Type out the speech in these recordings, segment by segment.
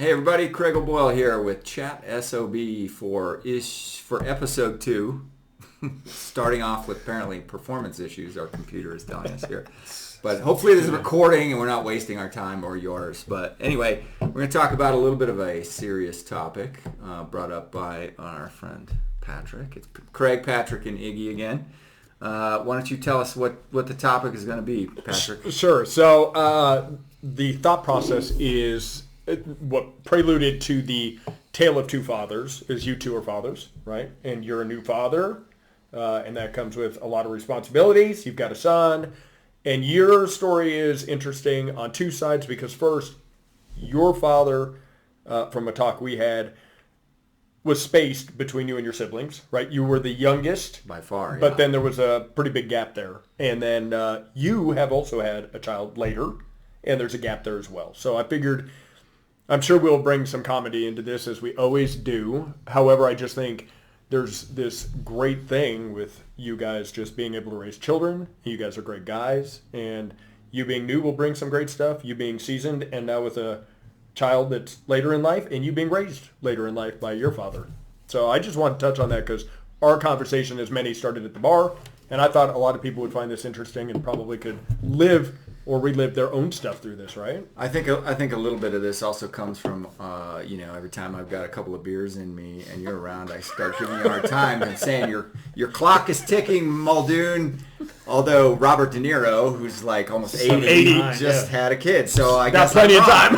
Hey everybody, Craig O'Boyle here with ChatSOB for episode 2. Starting off with apparently performance issues, our computer is telling us here. But hopefully this is recording and we're not wasting our time or yours. But anyway, we're going to talk about a little bit of a serious topic brought up by our friend Patrick. It's Craig, Patrick, and Iggy again. Why don't you tell us what the topic is going to be, Patrick? Sure. So the thought process is what preluded to the tale of two fathers is you two are fathers, right? And you're a new father, and that comes with a lot of responsibilities. You've got a son, and your story is interesting on two sides because first, your father, from a talk we had, was spaced between you and your siblings, right? You were the youngest. By far, but then there was a pretty big gap there. And then you have also had a child later, and there's a gap there as well. So I figured, I'm sure we'll bring some comedy into this as we always do. However, I just think there's this great thing with you guys just being able to raise children. You guys are great guys, and you being new will bring some great stuff. You being seasoned, and now with a child that's later in life, and you being raised later in life by your father. So I just want to touch on that because our conversation, as many, started at the bar, and I thought a lot of people would find this interesting and probably could live or relive their own stuff through this, right? I think a little bit of this also comes from, every time I've got a couple of beers in me and you're around, I start giving you a hard time and saying your clock is ticking, Muldoon. Although Robert De Niro, who's like almost 80 just had a kid, so I guess plenty of time.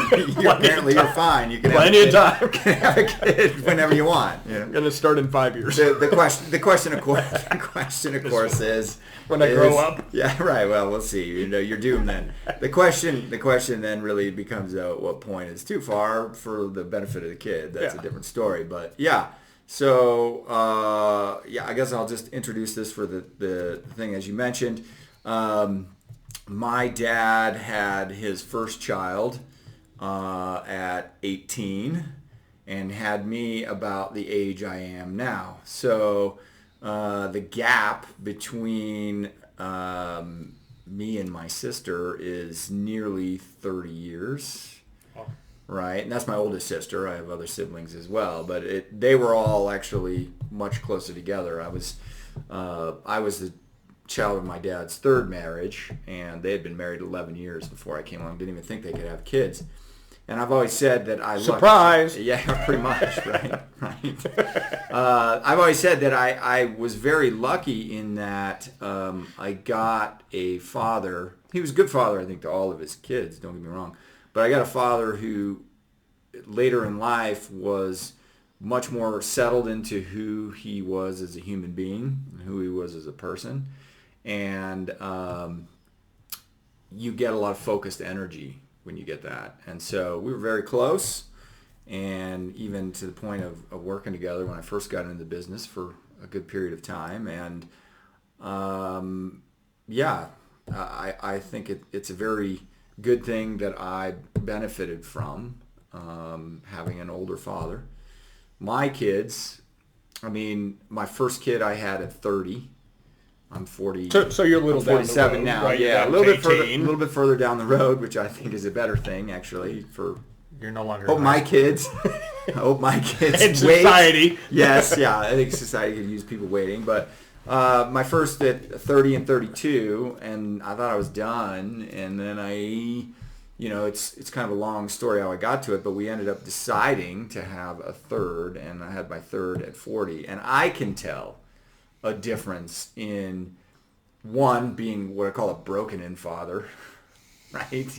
Apparently, you're fine. You can plenty of time. You can have a kid whenever you want. You know? I'm gonna start in 5 years. The question, of course, is when I grow up. Yeah, right. Well, we'll see. You're doomed then. The question then really becomes at what point is too far for the benefit of the kid. That's a different story. But yeah. So, I guess I'll just introduce this for the thing. As you mentioned, my dad had his first child at 18 and had me about the age I am now. So the gap between me and my sister is nearly 30 years. Right, and that's my oldest sister. I have other siblings as well, but they were all actually much closer together. I was the child of my dad's third marriage, and they had been married 11 years before I came along. Didn't even think they could have kids. And I've always said that I surprise. Yeah, pretty much, right. I've always said that I was very lucky in that I got a father. He was a good father, I think, to all of his kids. Don't get me wrong. But I got a father who later in life was much more settled into who he was as a human being and who he was as a person. And you get a lot of focused energy when you get that. And so we were very close, and even to the point of working together when I first got into the business for a good period of time. And I think it's a very good thing that I benefited from having an older father. My kids, my first kid I had at 30. I'm 40. So you're a little down 47 the road, now. right? Yeah, a little bit further down the road, which I think is a better thing actually for. You're no longer. Hope my kids. I hope my kids. And society. Wait. Yes, yeah. I think society can use people waiting, but. My first at 30 and 32, and I thought I was done, and then it's kind of a long story how I got to it, but we ended up deciding to have a third, and I had my third at 40, and I can tell a difference in one being what I call a broken-in father, right?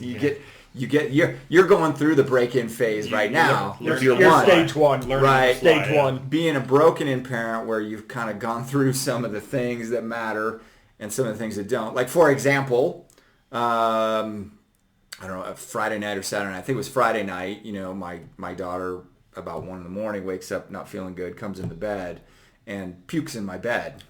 You're going through the break-in phase right now. You're one. Stage one, learning. Right. Stage one. Being a broken-in parent where you've kind of gone through some of the things that matter and some of the things that don't. Like, for example, I don't know, a Friday night or Saturday night. I think it was Friday night. My daughter, about 1 a.m, wakes up not feeling good, comes into bed, and pukes in my bed.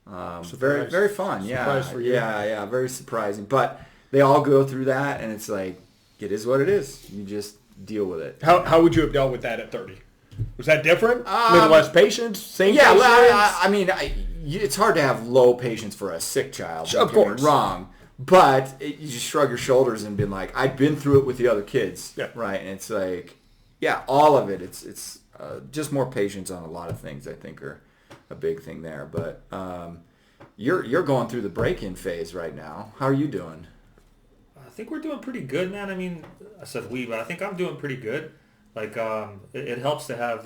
Very, very fun. Surprise for you. Yeah, very surprising. But they all go through that, and it's like, it is what it is. You just deal with it. How would you have dealt with that at 30? Was that different? A little less patience? Same patience? Well, it's hard to have low patience for a sick child. Of course. Wrong. But you just shrug your shoulders and be like, I've been through it with the other kids. Yeah. Right? And it's like, Yeah, all of it. It's just more patience on a lot of things. I think are a big thing there. But you're going through the break-in phase right now. How are you doing? I think we're doing pretty good, man. I mean, I said we, but I think I'm doing pretty good. Like, it helps to have,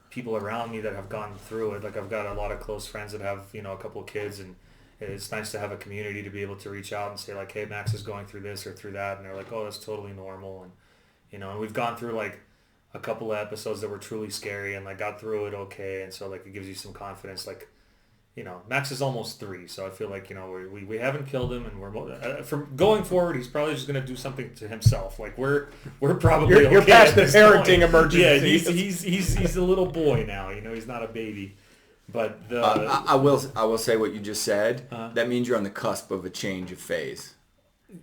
people around me that have gone through it. Like, I've got a lot of close friends that have, a couple of kids, and it's nice to have a community to be able to reach out and say, like, hey, Max is going through this or through that. And they're like, oh, that's totally normal. And we've gone through, like, a couple of episodes that were truly scary and, like, got through it okay. And so, like, it gives you some confidence, like, Max is almost 3, so I feel like, we haven't killed him, and we're from going forward, he's probably just going to do something to himself. Like, we're probably you're okay past the parenting emergency. Yeah, he's a little boy now. He's not a baby. But I will say what you just said. That means you're on the cusp of a change of phase.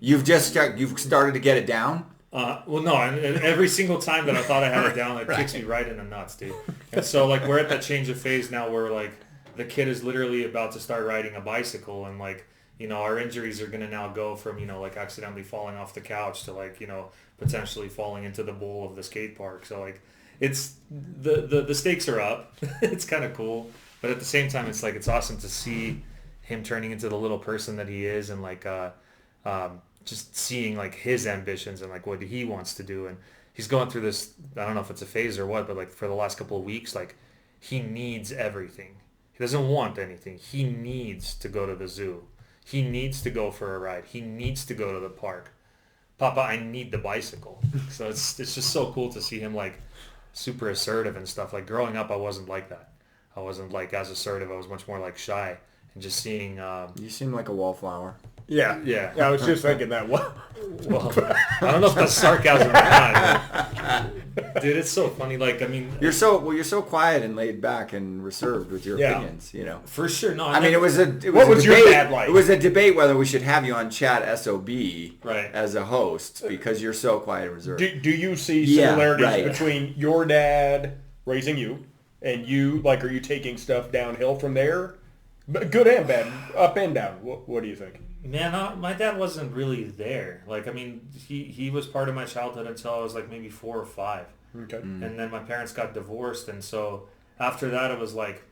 You've started to get it down. Well, no, and every single time that I thought I had it down, it kicks me right in the nuts, dude. And so, like, we're at that change of phase now where, like, the kid is literally about to start riding a bicycle, and, like, our injuries are going to now go from, like, accidentally falling off the couch to, like, potentially falling into the bowl of the skate park. So, like, it's the stakes are up. It's kind of cool. But at the same time, it's like, it's awesome to see him turning into the little person that he is, and, like, just seeing, like, his ambitions and, like, what he wants to do. And he's going through this, I don't know if it's a phase or what, but, like, for the last couple of weeks, like, he needs everything. He doesn't want anything. He needs to go to the zoo. He needs to go for a ride. He needs to go to the park. Papa, I need the bicycle. So it's just so cool to see him, like, super assertive and stuff. Like, growing up, I wasn't like that. I wasn't, like, as assertive. I was much more, like, shy. And just seeing... you seem like a wallflower. Yeah. I was just thinking that. Well, I don't know if that's sarcasm or not. Dude, it's so funny. Like, I mean, you're so quiet and laid back and reserved with your opinions. For sure. No, I mean, it was a debate. Your dad like? It was a debate whether we should have you on ChatSOB right. as a host because you're so quiet and reserved. Do you see similarities between your dad raising you and you? Like, are you taking stuff downhill from there? Good and bad, up and down. What do you think? Man, my dad wasn't really there. Like, I mean, he was part of my childhood until I was, like, maybe 4 or 5. Okay. And then my parents got divorced, and so after that it was like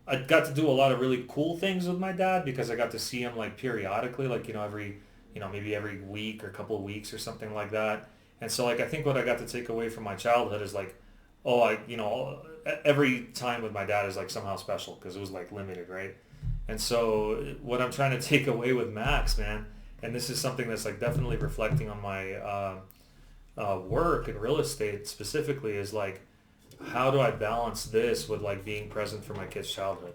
I got to do a lot of really cool things with my dad because I got to see him, like, periodically, like, maybe every week or couple of weeks or something like that. And so, like, I think what I got to take away from my childhood is, like, every time with my dad is, like, somehow special because it was, like, limited, right? And so what I'm trying to take away with Max, man, and this is something that's, like, definitely reflecting on my work in real estate specifically, is, like, how do I balance this with, like, being present for my kid's childhood?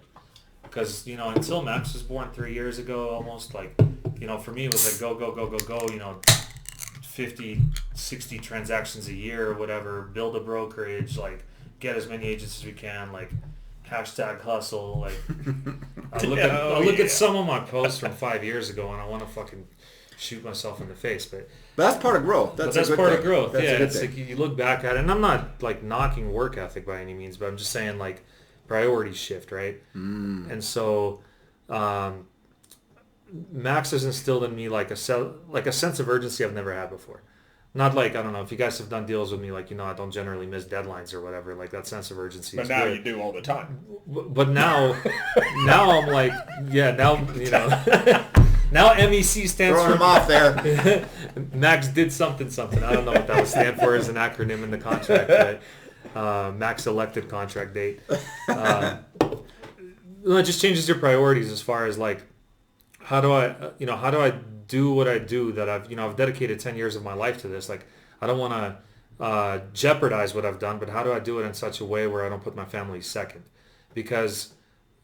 Because, until Max was born 3 years ago, almost, like, for me it was like go, 50, 60 transactions a year or whatever, build a brokerage, like, get as many agents as we can, like, hashtag hustle. Like, I look at some of my posts from 5 years ago and I want to fucking shoot myself in the face. But that's part of growth. That's part of growth. That's it's like you look back at it, and I'm not, like, knocking work ethic by any means, but I'm just saying, like, priorities shift, right? And so Max has instilled in me, like, a sense of urgency I've never had before. Not like, I don't know, if you guys have done deals with me, like, I don't generally miss deadlines or whatever. Like, that sense of urgency but is now good. You do all the time. But now I'm like, now MEC stands Throwing for... him off there. Max did something. I don't know what that would stand for as an acronym in the contract, but Max elected contract date. It just changes your priorities as far as, like, how do I do what I do that I've dedicated 10 years of my life to this. Like, I don't want to jeopardize what I've done, but how do I do it in such a way where I don't put my family second? Because,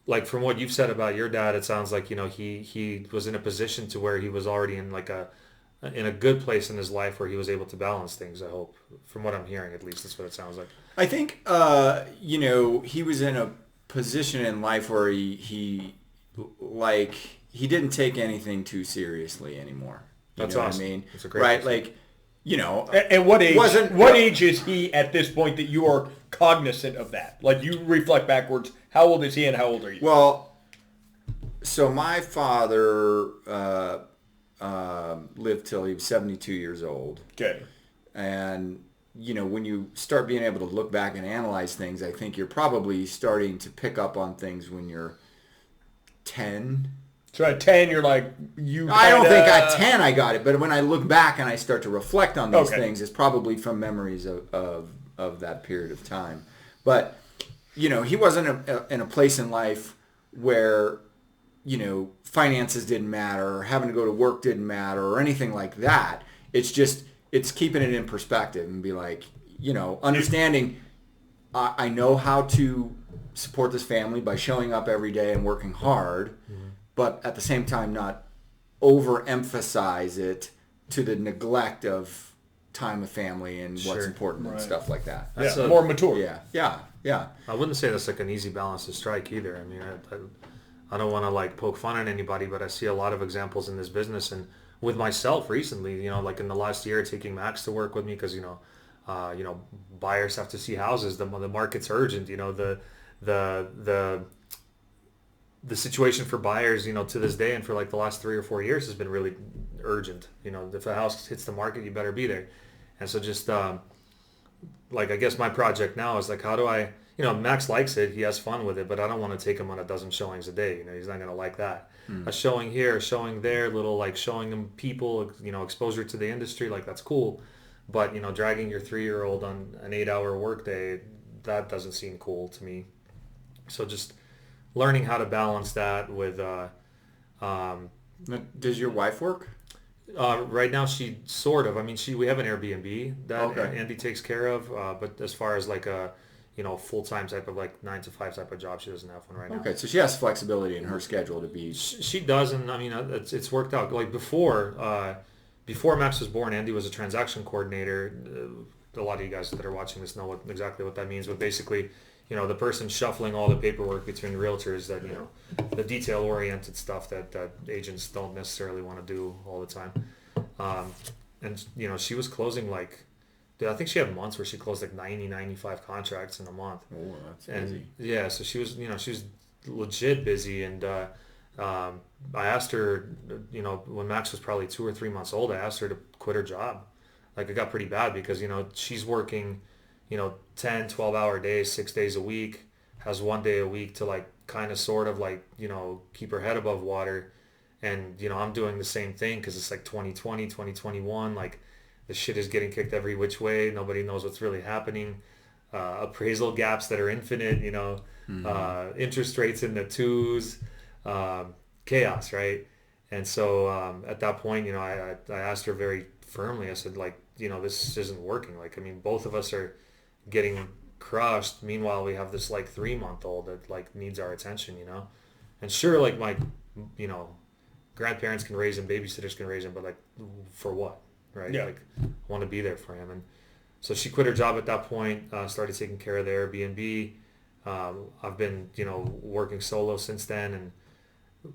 like, from what you've said about your dad, it sounds like, he was in a position to where he was already in, like, in a good place in his life where he was able to balance things, I hope. From what I'm hearing, at least, that's what it sounds like. I think, he was in a position in life where he didn't take anything too seriously anymore. That's know awesome. What I mean? That's a great right? perspective. Like, and what age is he at this point that you are cognizant of that? Like, you reflect backwards. How old is he and how old are you? Well, so my father lived till he was 72 years old. Okay. And, when you start being able to look back and analyze things, I think you're probably starting to pick up on things when you're 10. So at 10, you're like, I don't think at 10 I got it, but when I look back and I start to reflect on these things, it's probably from memories of that period of time. But, he wasn't in a place in life where, finances didn't matter or having to go to work didn't matter or anything like that. It's just, it's keeping it in perspective and be like, understanding I know how to support this family by showing up every day and working hard, but at the same time not overemphasize it to the neglect of time with family and what's important and stuff like that. That's more mature. Yeah. I wouldn't say that's like an easy balance to strike either. I mean, I don't want to like poke fun at anybody, but I see a lot of examples in this business and with myself recently, like in the last year, taking Max to work with me because, buyers have to see houses. The market's urgent. The situation for buyers, to this day and for like the last 3 or 4 years has been really urgent. If a house hits the market, you better be there. And so just like, I guess my project now is like, how do I, Max likes it. He has fun with it, but I don't want to take him on a dozen showings a day. He's not going to like that. A showing here, a showing there, little like showing them people, exposure to the industry. Like that's cool. But, dragging your 3-year-old on an 8-hour workday, that doesn't seem cool to me. So just learning how to balance that with, does your wife work? Right now she sort of, we have an Airbnb that Andy takes care of. But as far as like a, full-time type of like 9 to 5 type of job, she doesn't have one right now. Okay. So she has flexibility in her schedule to be. She does. And it's worked out. Like before Max was born, Andy was a transaction coordinator. A lot of you guys that are watching this know exactly what that means. But basically, the person shuffling all the paperwork between realtors that, the detail-oriented stuff that agents don't necessarily want to do all the time. And, she was closing like, I think she had months where she closed like 95 contracts in a month. Oh, that's busy. Yeah, so she was, she was legit busy. And I asked her, when Max was probably 2 or 3 months old, I asked her to quit her job. Like it got pretty bad because, she's working 10, 12-hour days, 6 days a week, has 1 day a week to like kind of sort of like, keep her head above water. And, I'm doing the same thing because it's like 2020, 2021, like the shit is getting kicked every which way. Nobody knows what's really happening. Appraisal gaps that are infinite, interest rates in the 2s, chaos, right? And so at that point, I asked her very firmly, I said, like, this isn't working. Like, both of us are getting crushed. Meanwhile, we have this like 3-month-old that like needs our attention, and sure, like my, grandparents can raise him, babysitters can raise him, but like for what, right? Yeah. Like I want to be there for him. And so she quit her job at that point, started taking care of the Airbnb. I've been, working solo since then. And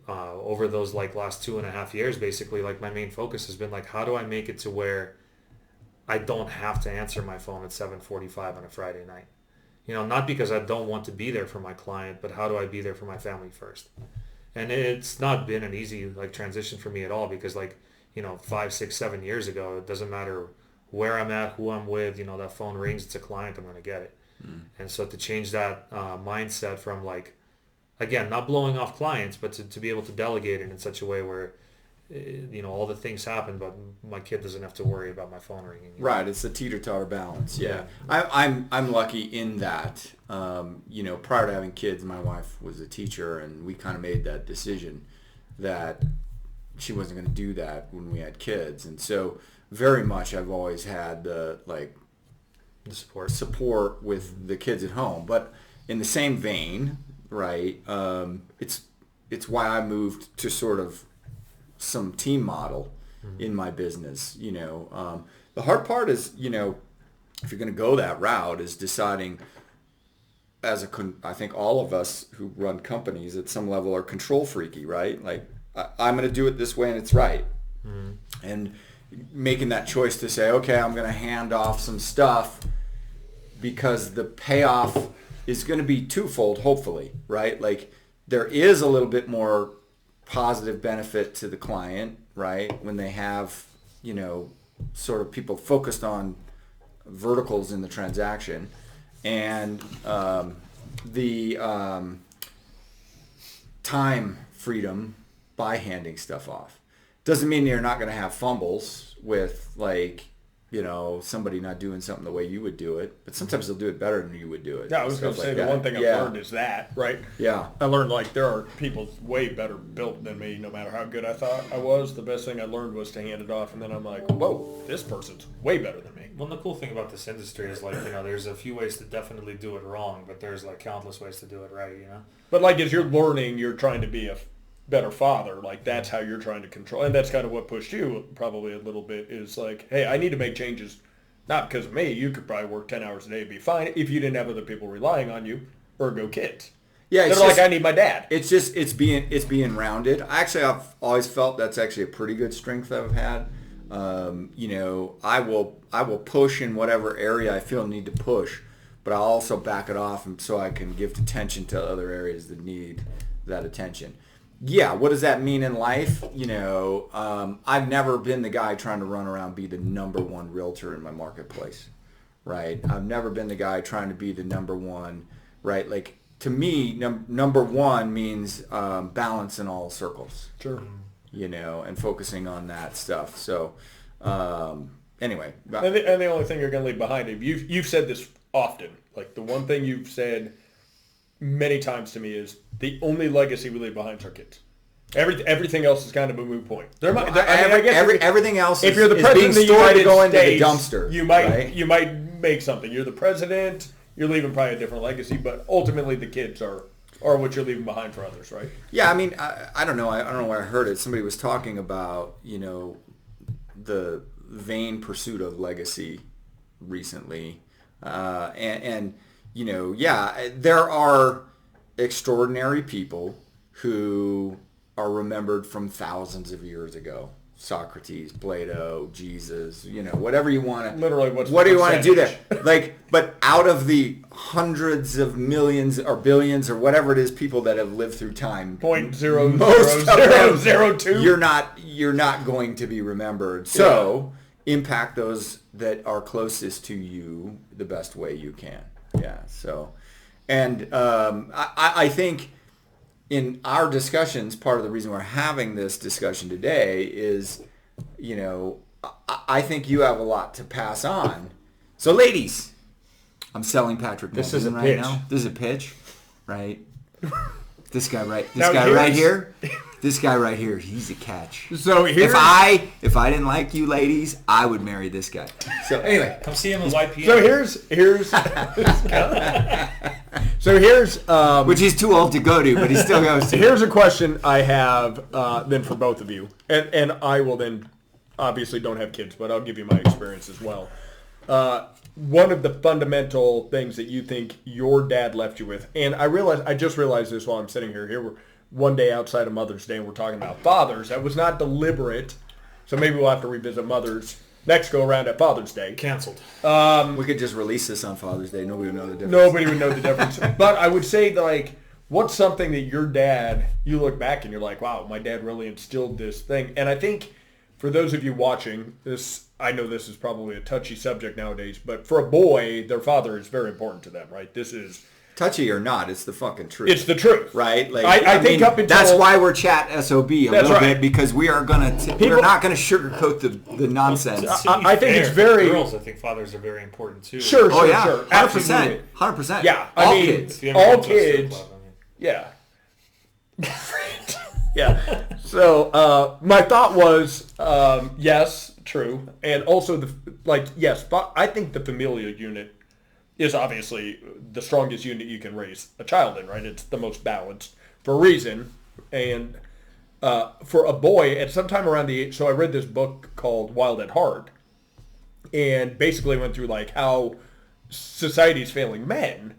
over those like last 2.5 years, basically like my main focus has been like, how do I make it to where I don't have to answer my phone at 7:45 on a Friday night? Not because I don't want to be there for my client, but how do I be there for my family first? And it's not been an easy like transition for me at all because like, 5, 6, 7 years ago, it doesn't matter where I'm at, who I'm with, that phone rings, it's a client, I'm going to get it. And so to change that mindset from like, again, not blowing off clients, but to be able to delegate it in such a way where, all the things happen, but my kid doesn't have to worry about my phone ringing. Right. It's a teeter-totter balance. Yeah. I'm lucky in that, prior to having kids, my wife was a teacher and we kind of made that decision that she wasn't going to do that when we had kids. And so very much I've always had the support with the kids at home. But in the same vein, right, it's why I moved to sort of some team model in my business. The hard part is, if you're going to go that route, is deciding I think all of us who run companies at some level are control freaky, right? Like I'm going to do it this way and it's right. And making that choice to say, okay, I'm going to hand off some stuff because the payoff is going to be twofold, hopefully, right? Like there is a little bit more positive benefit to the client, right? When they have, sort of people focused on verticals in the transaction, and the time freedom by handing stuff off. Doesn't mean you're not going to have fumbles with, like, somebody not doing something the way you would do it, but sometimes they'll do it better than you would do it. Yeah, I was going to say, the one thing I've learned is that, right? Yeah. I learned, like, there are people way better built than me, no matter how good I thought I was. The best thing I learned was to hand it off, and then I'm like, whoa, this person's way better than me. Well, the cool thing about this industry is, like, there's a few ways to definitely do it wrong, but there's, like, countless ways to do it right, But, like, as you're learning, you're trying to be a better father. Like, that's how you're trying to control. And that's kind of what pushed you probably a little bit, is like, hey, I need to make changes. Not because of me. You could probably work 10 hours a day and be fine if you didn't have other people relying on you, or go kids. Yeah, they're like, I need my dad. It's being rounded. I've always felt that's actually a pretty good strength that I've had. I will push in whatever area I feel need to push, but I'll also back it off so I can give attention to other areas that need that attention. Yeah, what does that mean in life? I've never been the guy trying to run around be the number one realtor in my marketplace, right? I've never been the guy trying to be the number one, right? Like, to me, number one means balance in all circles. Sure. And focusing on that stuff. So, anyway. And the only thing you're going to leave behind, you've said this often. Like, the one thing you've said many times to me is the only legacy we leave behind is our kids. Everything else is kind of a moot point. Everything else if you're the president of the United States, dumpster. You might make something. You're the president. You're leaving probably a different legacy, but ultimately the kids are what you're leaving behind for others, right? Yeah, I mean, I don't know. I don't know where I heard it. Somebody was talking about the vain pursuit of legacy recently, and there are extraordinary people who are remembered from thousands of years ago. Socrates, Plato, Jesus, whatever you want to... Literally, what do you want to do there? Like, but out of the hundreds of millions or billions or whatever it is, people that have lived through time... 0.0002. You're not going to be remembered. So, impact those that are closest to you the best way you can. Yeah, so... And I think in our discussions, part of the reason we're having this discussion today is, I think you have a lot to pass on. So, ladies, I'm selling Patrick This is a right pitch. now. This is a pitch, right? This guy right here, he's a catch. So if I didn't like you ladies, I would marry this guy. So anyway, come see him in YPM. So here's which he's too old to go to, but he still goes to. Here's a question I have then for both of you, and I will then obviously don't have kids, but I'll give you my experience as well. One of the fundamental things that you think your dad left you with, and I just realized this while I'm sitting here. Here we're one day outside of Mother's Day, and we're talking about fathers. That was not deliberate, so maybe we'll have to revisit Mother's next go around at Father's Day. Canceled. We could just release this on Father's Day. Nobody would know the difference. Nobody would know the difference. But I would say, like, what's something that your dad, you look back and you're like, wow, my dad really instilled this thing. And I think for those of you watching this, I know this is probably a touchy subject nowadays, but for a boy, their father is very important to them, right? This is... Touchy or not, it's the fucking truth. It's the truth. Right? Like, I think up until... That's why we're ChatSOB a little bit, because we are going to... We're not going to sugarcoat the nonsense. I think it's very... Girls, I think fathers are very important too. Sure. 100%. 100%. Yeah. All kids. All kids. Yeah. Yeah. So my thought was, yes, true. And also, I think the familial unit is obviously the strongest unit you can raise a child in, right? It's the most balanced for a reason. And for a boy, at some time around the age, so I read this book called Wild at Heart, and basically went through like how society's failing men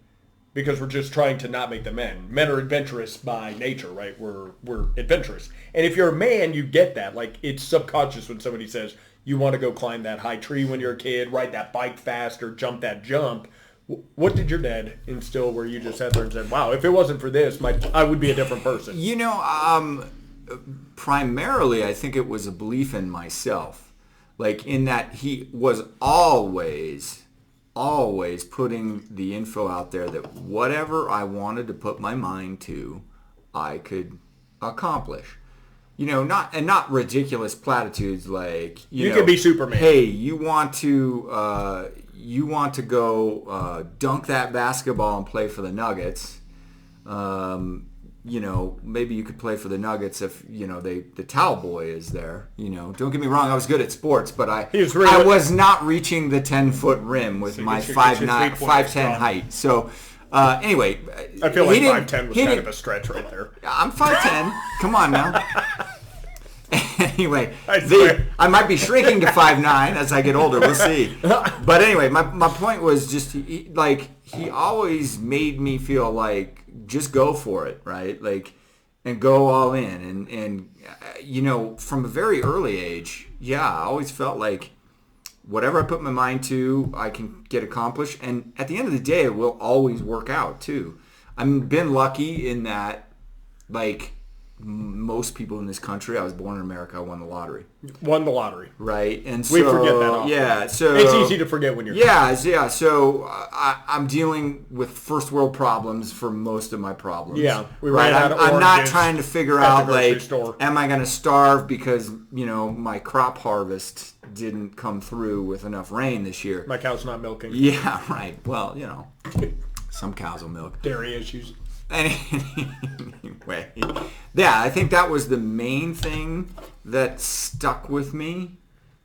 because we're just trying to not make them men. Men are adventurous by nature, right? We're adventurous. And if you're a man, you get that. Like, it's subconscious when somebody says, you want to go climb that high tree when you're a kid, ride that bike fast, or jump that jump. What did your dad instill where you just sat there and said, wow, if it wasn't for this, I would be a different person? Primarily, I think it was a belief in myself. Like, in that he was always always putting the info out there that whatever I wanted to put my mind to, I could accomplish. Not ridiculous platitudes like you could be Superman. Hey, you want to go dunk that basketball and play for the Nuggets. Maybe you could play for the Nuggets if the towel boy is there. Don't get me wrong, I was good at sports, but I was not reaching the 10-foot rim with my 5'9", 5'10" height. So. Anyway, I feel like 5'10" was kind of a stretch right there. I'm 5'10". Come on now. Anyway, I might be shrinking to 5'9" as I get older. We'll see. But anyway, my point was just he always made me feel like just go for it, right? Like, and go all in. And from a very early age, I always felt like whatever I put my mind to, I can get accomplished. And at the end of the day, it will always work out, too. I've been lucky in that, like most people in this country, I was born in America, I won the lottery. Won the lottery. Right? And so, we forget that often. Yeah, so... It's easy to forget when you're... Yeah, so I'm dealing with first world problems for most of my problems. Yeah, we ran out of oranges. I'm not trying to figure out, like, store. Am I going to starve because, my crop harvest didn't come through with enough rain this year. My cow's not milking. Yeah, right. Well, some cows will milk. Dairy issues. Anyway, I think that was the main thing that stuck with me.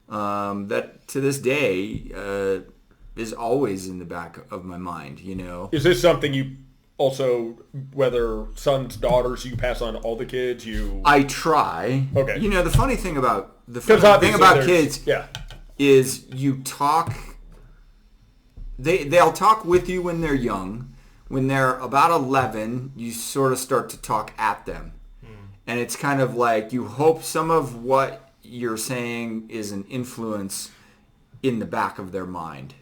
That to this day is always in the back of my mind. Is this something you also, whether sons, daughters, you pass on to all the kids? I try. Okay. The funny thing about kids, yeah, is you talk. They'll talk with you when they're young. When they're about 11, you sort of start to talk at them. And it's kind of like you hope some of what you're saying is an influence in the back of their mind.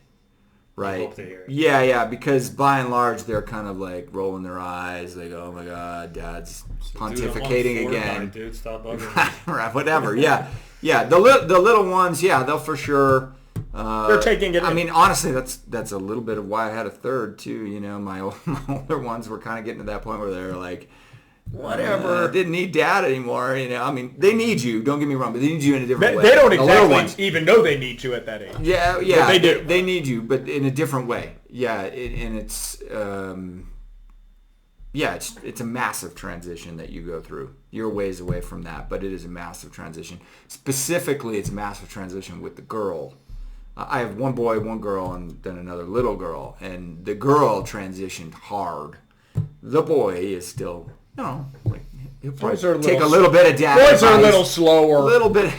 Right? Hope they hear it. Yeah, because by and large, they're kind of like rolling their eyes, like, oh my God, Dad's pontificating again. Dude, stop bugging me. Right, whatever, yeah. The little ones, they'll for sure... they're taking it. I mean, honestly, that's a little bit of why I had a third too. My older ones were kind of getting to that point where they're like, whatever, didn't need Dad anymore. I mean, they need you. Don't get me wrong, but they need you in a different way. They don't exactly even know they need you at that age. Yeah, but they do. They need you, but in a different way. Yeah, and it's it's a massive transition that you go through. You're ways away from that, but it is a massive transition. Specifically, it's a massive transition with the girl. I have one boy, one girl, and then another little girl. And the girl transitioned hard. The boy is still, he'll probably take a little bit of dad. Boys are a little slower. A little bit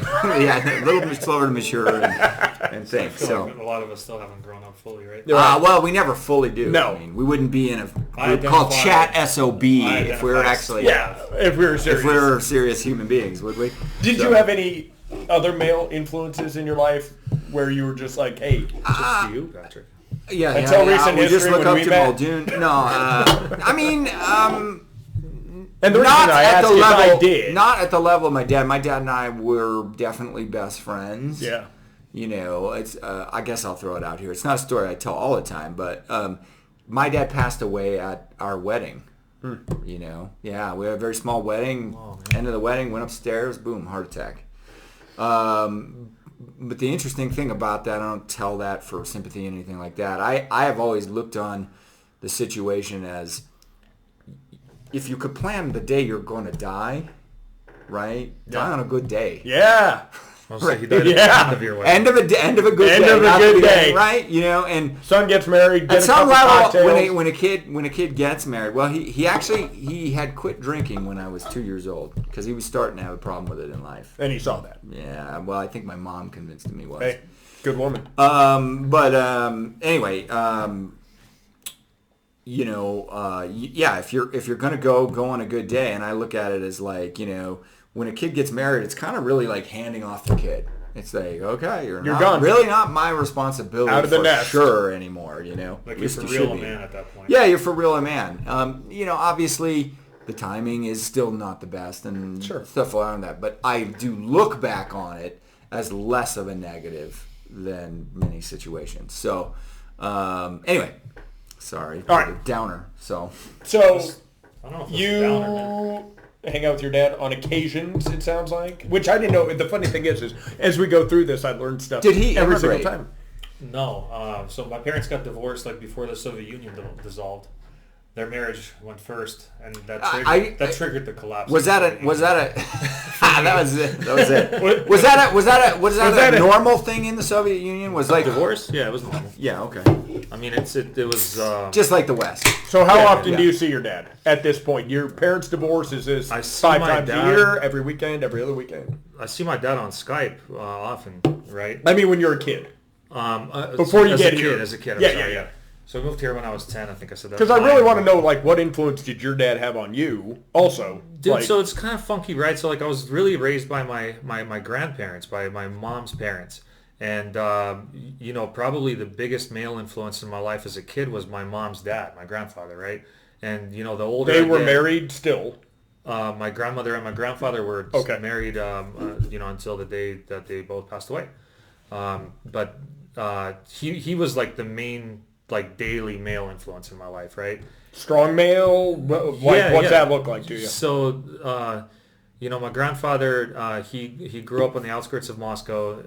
slower to mature and think. I feel So like a lot of us still haven't grown up fully, right? well, we never fully do. No. I mean, we wouldn't be in a group called ChatSOB if we were actually... Yeah, if we were serious. If we were serious human beings, would we? Did you have any other male influences in your life where you were just like, hey, Just you, Patrick. Yeah, Until recent we just history look when up we to met. Muldoon. No, I mean, and the reason not I at asked the is level. I did. Not at the level of my dad. My dad and I were definitely best friends. Yeah. It's. I guess I'll throw it out here. It's not a story I tell all the time, but my dad passed away at our wedding. Yeah, we had a very small wedding. Oh, end of the wedding, went upstairs, boom, heart attack. But the interesting thing about that, I don't tell that for sympathy or anything like that. I have always looked on the situation as if you could plan the day you're going to die, right? Yeah. Die on a good day. Yeah. He died at the end of your wedding. End of a good day. End of a good day. Right? And son gets married, at some level, cocktails. when a kid gets married, well, he had quit drinking when I was 2 years old because he was starting to have a problem with it in life. And he saw that. Yeah, well, I think my mom convinced him he was. Hey, good woman. Anyway, if you're gonna go on a good day, and I look at it as like, when a kid gets married, it's kind of really like handing off the kid. It's like, okay, you're not, gone. Really not my responsibility Out of the nest. Sure anymore, Like you're for real a man at that point. Yeah, you're for real a man. Obviously the timing is still not the best and stuff around that, but I do look back on it as less of a negative than many situations. So, Anyway, sorry. All right. Downer. So I don't know if it's a downer, man. you hang out with your dad on occasions, it sounds like. Which I didn't know. The funny thing is as we go through this, I learned stuff Did he every immigrate? single time. No. So my parents got divorced like before the Soviet Union dissolved. Their marriage went first, and that triggered the collapse. Was that a that was it. Was that a normal thing in the Soviet Union? Was like divorce? Yeah, it was normal. Yeah, okay. I mean, it was Just like the West. So how often do you see your dad at this point? Your parents' divorce is this I see 5 my times a dad- year, every weekend, every other weekend? I see my dad on Skype often, right? I mean, when you're a kid. Before you get as a here. kid, as a kid. I'm Yeah, sorry, yeah. So I moved here when I was 10. I think I said that. Because I really want to know, like, what influence did your dad have on you also? Dude, like, so it's kind of funky, right? So like I was really raised by my grandparents, by my mom's parents. And, probably the biggest male influence in my life as a kid was my mom's dad, my grandfather, right? And, the older they I were get, married still. my grandmother and my grandfather were married, until the day that they both passed away. But he was like the main, like, daily male influence in my life, right? Strong male? What's that look like to you? So, my grandfather, he grew up on the outskirts of Moscow.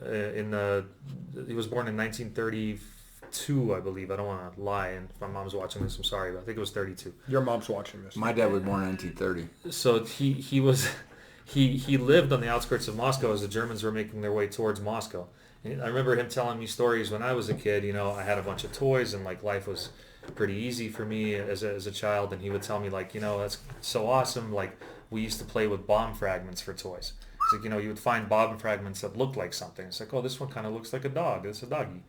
He was born in 1932, I believe. I don't want to lie, and if my mom's watching this, I'm sorry, but I think it was 32. Your mom's watching this. My dad was born in 1930. So he lived on the outskirts of Moscow as the Germans were making their way towards Moscow. And I remember him telling me stories when I was a kid. I had a bunch of toys, and like life was pretty easy for me as a child. And he would tell me like, that's so awesome. Like we used to play with bomb fragments for toys. It's like, you would find bomb fragments that looked like something. It's like, oh, this one kind of looks like a dog. It's a doggy.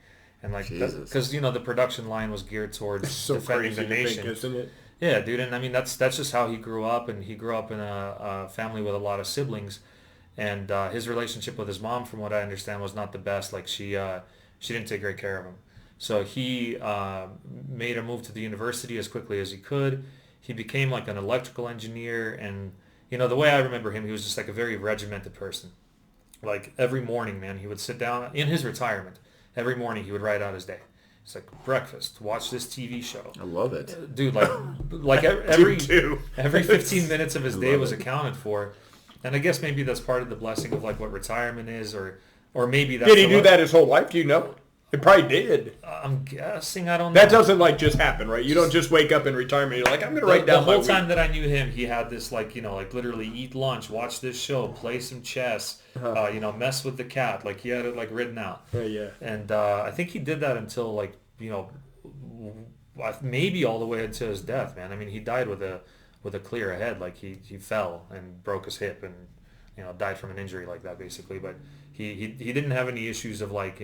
And like, because the production line was geared towards so defending the nation, think, isn't it? Yeah, dude. And I mean, that's just how he grew up. And he grew up in a family with a lot of siblings. And his relationship with his mom, from what I understand, was not the best. Like she didn't take great care of him. So he made a move to the university as quickly as he could. He became like an electrical engineer, and the way I remember him, he was just like a very regimented person. Like every morning, man, he would sit down in his retirement. Every morning, he would write out his day. It's like breakfast, watch this TV show. I love it, dude. Like every 15 minutes of his day was accounted for. And I guess maybe that's part of the blessing of like what retirement is, or maybe that's... Did he do that his whole life? Do you know? It probably did. I'm guessing. I don't know. That doesn't like just happen, right? You don't just wake up in retirement. You're like, I'm going to write down the whole my time week. that I knew him, he had this like literally eat lunch, watch this show, play some chess, mess with the cat. Like he had it like written out. Yeah. And I think he did that until like maybe all the way until his death, man. I mean, he died with a clear head. Like he fell and broke his hip and died from an injury like that basically. But he didn't have any issues of like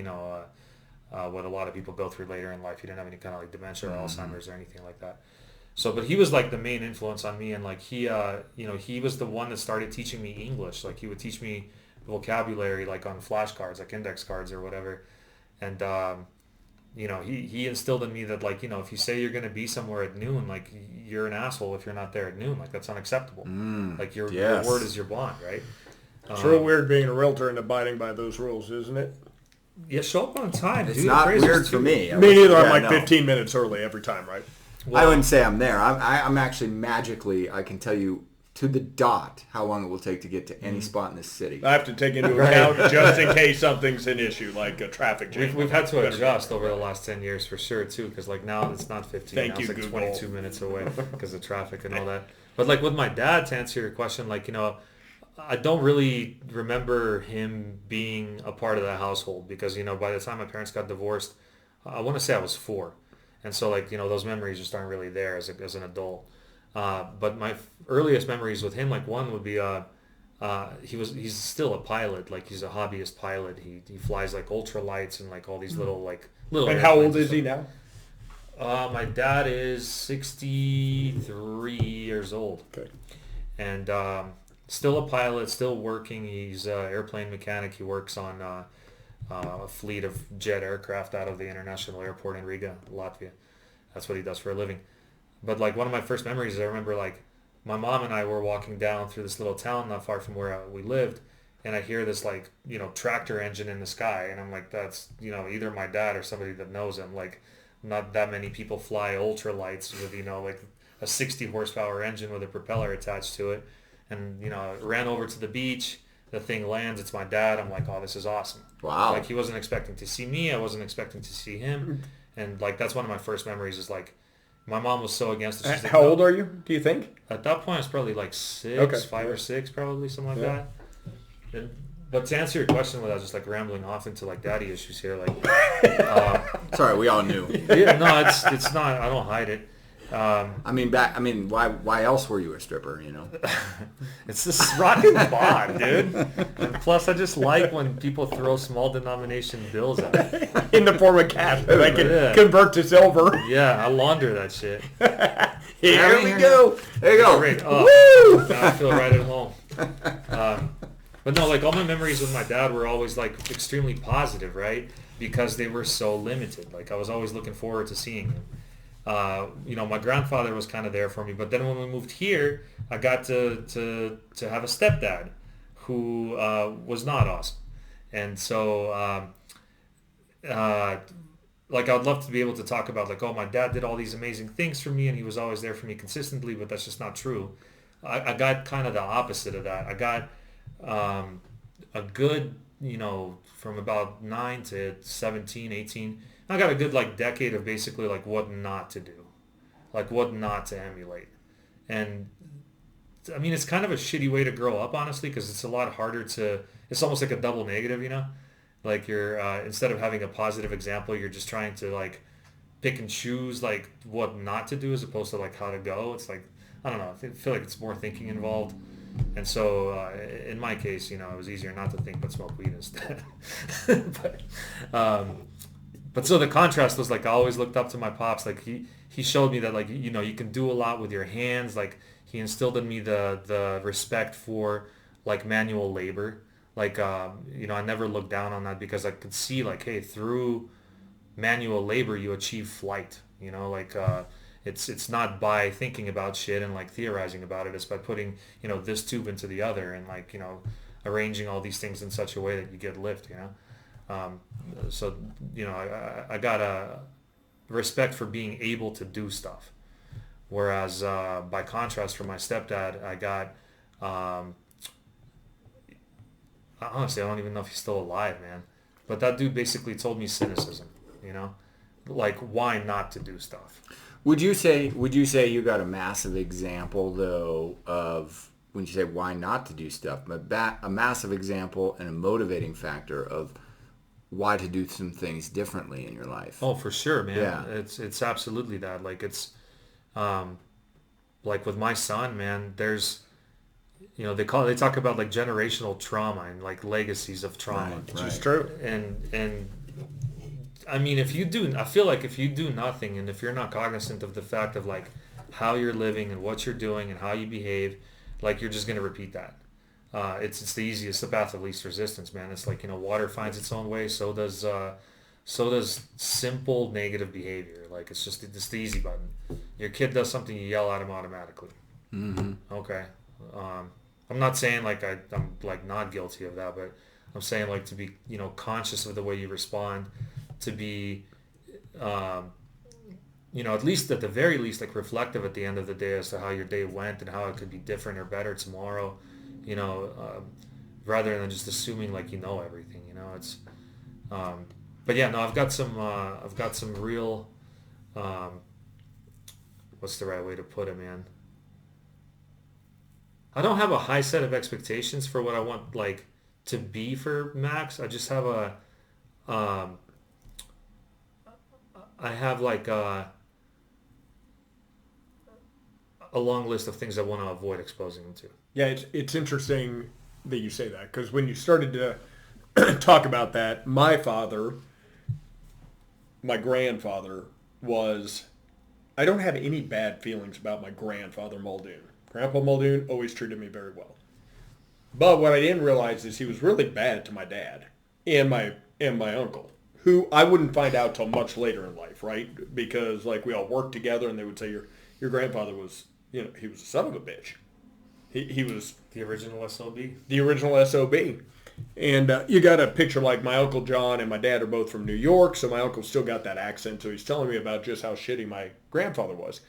what a lot of people go through later in life. He didn't have any kind of like dementia or Alzheimer's or anything like that. So, but he was like the main influence on me, and like he was the one that started teaching me English. Like he would teach me vocabulary like on flashcards, like index cards or whatever. And he instilled in me that like if you say you're going to be somewhere at noon, like you're an asshole if you're not there at noon. Like that's unacceptable. Like your word is your bond, right? It's real weird being a realtor and abiding by those rules, isn't it? Yeah, show up on time. It's dude. not Appraisals weird too. for me. Me neither. I'm like 15 minutes early every time, right? I wouldn't say I'm there. I'm actually magically, I can tell you to the dot how long it will take to get to any spot in this city. I have to take into account just in case something's an issue, like a traffic jam. We've had to adjust over the last 10 years for sure, too, because like now it's not 15, Thank now you, it's like Google. 22 minutes away because of traffic and all that. But like with my dad, to answer your question, like, I don't really remember him being a part of the household because, by the time my parents got divorced, I want to say I was 4. And so like, those memories just aren't really there as an adult. But my earliest memories with him, like one would be, he's still a pilot. Like he's a hobbyist pilot. He flies like ultralights and like all these little. And how old is he now? My dad is 63 years old. Okay. And still a pilot, still working. He's an airplane mechanic. He works on a fleet of jet aircraft out of the international airport in Riga, Latvia. That's what he does for a living. But like one of my first memories, I remember like my mom and I were walking down through this little town not far from where we lived, and I hear this like tractor engine in the sky, and I'm like, that's either my dad or somebody that knows him. Like not that many people fly ultralights with, like a 60 horsepower engine with a propeller attached to it. And, I ran over to the beach. The thing lands. It's my dad. I'm like, oh, this is awesome. Wow. Like, he wasn't expecting to see me. I wasn't expecting to see him. And, like, that's one of my first memories is, like, my mom was so against it. She's like, how old are you, do you think? At that point, I was probably like 6, Okay. 5 or 6, probably, something like that. But to answer your question without just like rambling off into like daddy issues here, like, Sorry, we all knew. yeah, no, it's not. I don't hide it. Why else were you a stripper? It's this rockin' bod, dude. And plus, I just like when people throw small denomination bills at me. In the form of cash that I can Yeah. convert to silver. Yeah, I launder that shit. Here we go. There you go. Great. Woo! Now I feel right at home. But no, like all my memories with my dad were always like extremely positive, right? Because they were so limited. Like I was always looking forward to seeing him. My grandfather was kind of there for me, but then when we moved here, I got to have a stepdad who was not awesome, and so like I would love to be able to talk about like, oh, my dad did all these amazing things for me, and he was always there for me consistently, but that's just not true. I got kind of the opposite of that. I got a good, from about 9 to 17, 18. I got a good like decade of basically like what not to do, like what not to emulate. And I mean, it's kind of a shitty way to grow up, honestly, because it's a lot harder it's almost like a double negative, like you're, instead of having a positive example, you're just trying to like pick and choose like what not to do as opposed to like how to go. It's like, I don't know, I feel like it's more thinking involved. And so in my case, it was easier not to think but smoke weed instead. But so the contrast was like I always looked up to my pops. Like he showed me that like you can do a lot with your hands. Like he instilled in me the respect for like manual labor. Like I never looked down on that because I could see like, hey, through manual labor you achieve flight. It's not by thinking about shit and like theorizing about it. It's by putting this tube into the other and like arranging all these things in such a way that you get lift. So I got a respect for being able to do stuff, whereas by contrast for my stepdad, I got honestly I don't even know if he's still alive, man, but that dude basically told me cynicism, like why not to do stuff. Would you say you got a massive example though of when you say why not to do stuff, but a massive example and a motivating factor of why to do some things differently in your life? Oh, for sure, man. Yeah. It's absolutely that. Like it's, like with my son, man, there's, they talk about like generational trauma and like legacies of trauma. Right. Which is true. And I mean, I feel like if you do nothing and if you're not cognizant of the fact of like how you're living and what you're doing and how you behave, like you're just going to repeat that. It's the path of least resistance, man. It's like, water finds its own way. So does simple negative behavior. Like it's the easy button. Your kid does something, you yell at him automatically. Mm-hmm. Okay. I'm not saying like I'm like not guilty of that, but I'm saying like to be, conscious of the way you respond, to be, at least at the very least, like reflective at the end of the day as to how your day went and how it could be different or better tomorrow. Rather than just assuming like everything, it's, but yeah, no, I've got some real, what's the right way to put it, man? I don't have a high set of expectations for what I want like to be for Max. I just have I have like a long list of things I want to avoid exposing him to. Yeah, it's interesting that you say that because when you started to talk about that, my grandfather was, I don't have any bad feelings about my grandfather Muldoon. Grandpa Muldoon always treated me very well. But what I didn't realize is he was really bad to my dad and my uncle, who I wouldn't find out till much later in life, right? Because like we all worked together and they would say your grandfather was, he was a son of a bitch. He was The original SOB. the original SOB. And you got a picture like my Uncle John and my dad are both from New York, so my uncle still got that accent. So he's telling me about just how shitty my grandfather was.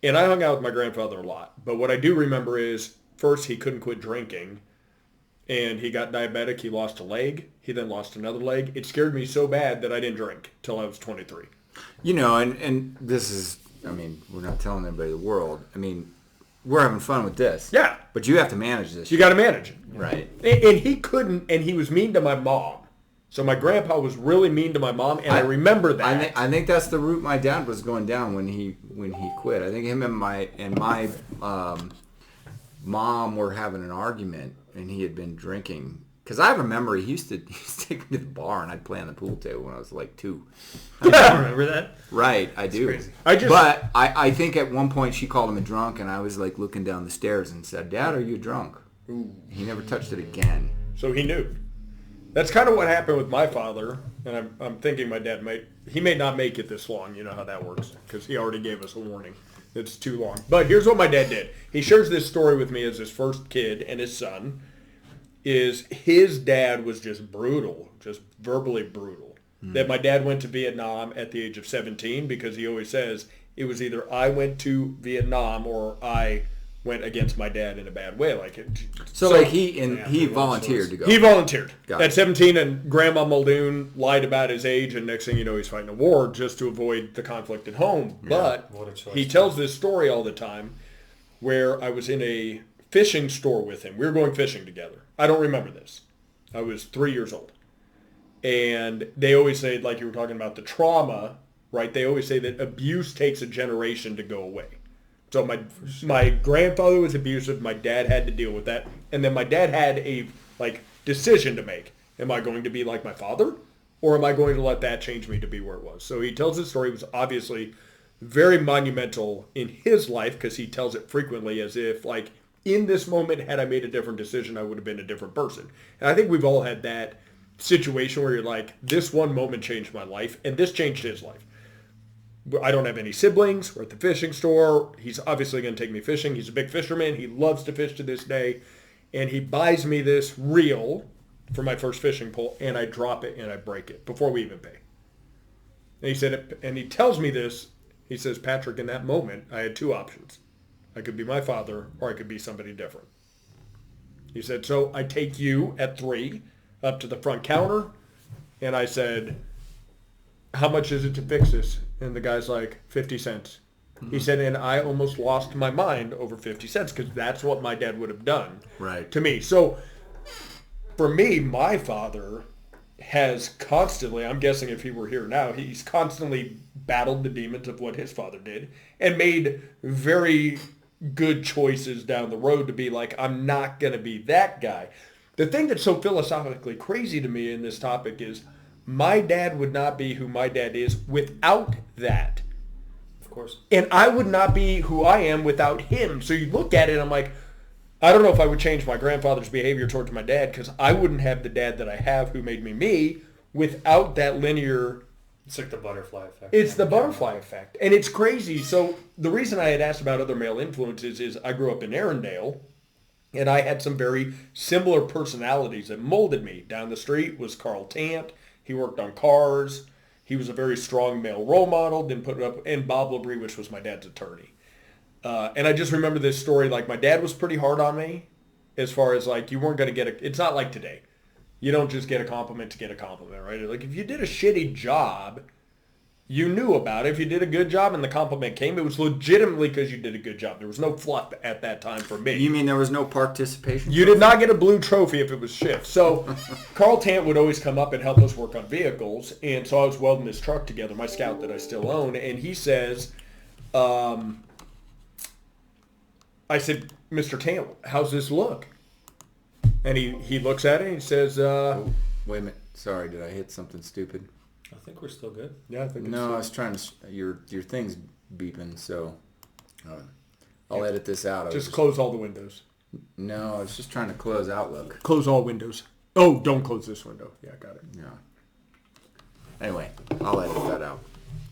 And I hung out with my grandfather a lot. But what I do remember is, first, he couldn't quit drinking. And he got diabetic. He lost a leg. He then lost another leg. It scared me so bad that I didn't drink till I was 23. You know, and this is, I mean, we're not telling anybody the world. I mean, we're having fun with this. Yeah. But you have to manage this. You got to manage it. Right. And he couldn't, and he was mean to my mom. So my grandpa was really mean to my mom, and I remember that. I think that's the route my dad was going down when he quit. I think him and my mom were having an argument, and he had been drinking. Because I have a memory, he used to take me to the bar, and I'd play on the pool table when I was like 2. I remember that? Right, I do. Crazy. But I think at one point she called him a drunk, and I was like looking down the stairs and said, "Dad, are you drunk?" Ooh. He never touched it again. So he knew. That's kind of what happened with my father, and I'm thinking my dad he may not make it this long. You know how that works, because he already gave us a warning. It's too long. But here's what my dad did. He shares this story with me as his first kid and his son. Is his dad was just brutal, just verbally brutal. That my dad went to Vietnam at the age of 17 because he always says it was either I went to Vietnam or I went against my dad in a bad way. So like he volunteered to go. He volunteered Got at it. 17, and Grandma Muldoon lied about his age, and next thing you know, he's fighting a war just to avoid the conflict at home. Yeah. But What a choice. he tells this story all the time where I was in a fishing store with him. We were going fishing together. I don't remember this. I was 3 years old. And they always say, like you were talking about the trauma, right? They always say that abuse takes a generation to go away. So my grandfather was abusive. My dad had to deal with that. And then my dad had a decision to make. Am I going to be like my father? Or am I going to let that change me to be where it was? So he tells this story. It was obviously very monumental in his life because he tells it frequently as if in this moment, had I made a different decision, I would have been a different person. And I think we've all had that situation where you're like, this one moment changed my life, and this changed his life. I don't have any siblings. We're at the fishing store. He's obviously going to take me fishing. He's a big fisherman. He loves to fish to this day. And he buys me this reel for my first fishing pole, and I drop it and I break it before we even pay. And he said, and he tells me this, he says, Patrick, in that moment, I had two options. I could be my father, or I could be somebody different. He said, so I take you at 3 up to the front counter, and I said, how much is it to fix this? And the guy's like, 50 cents. Mm-hmm. He said, and I almost lost my mind over 50 cents because that's what my dad would have done to me. So for me, my father has constantly, I'm guessing if he were here now, he's constantly battled the demons of what his father did and made very good choices down the road to be like, I'm not going to be that guy. The thing that's so philosophically crazy to me in this topic is my dad would not be who my dad is without that. Of course. And I would not be who I am without him. So you look at it, I'm like, I don't know if I would change my grandfather's behavior towards my dad because I wouldn't have the dad that I have who made me me without that linear. It's like the butterfly effect. It's the butterfly effect. And it's crazy. So the reason I had asked about other male influences is I grew up in Arendelle, and I had some very similar personalities that molded me. Down the street was Carl Tant. He worked on cars. He was a very strong male role model. Then put it up, and Bob Labrie, which was my dad's attorney. And I just remember this story, like my dad was pretty hard on me as far as like you weren't going to get it's not like today. You don't just get a compliment to get a compliment, right? Like if you did a shitty job, you knew about it. If you did a good job and the compliment came, it was legitimately because you did a good job. There was no fluff at that time for me. You mean there was no participation? You did not get a blue trophy if it was shift. So Carl Tant would always come up and help us work on vehicles. And so I was welding this truck together, my Scout that I still own. And he says, I said, Mr. Tant, how's this look? And he looks at it and he says, oh, wait a minute. Sorry, did I hit something stupid? I think we're still good. Yeah, I think no, I was trying to, your thing's beeping, so I'll edit this out. Just close all the windows. No, I was just trying to close Outlook. Close all windows. Oh, don't close this window. Yeah, got it. Yeah. Anyway, I'll edit that out.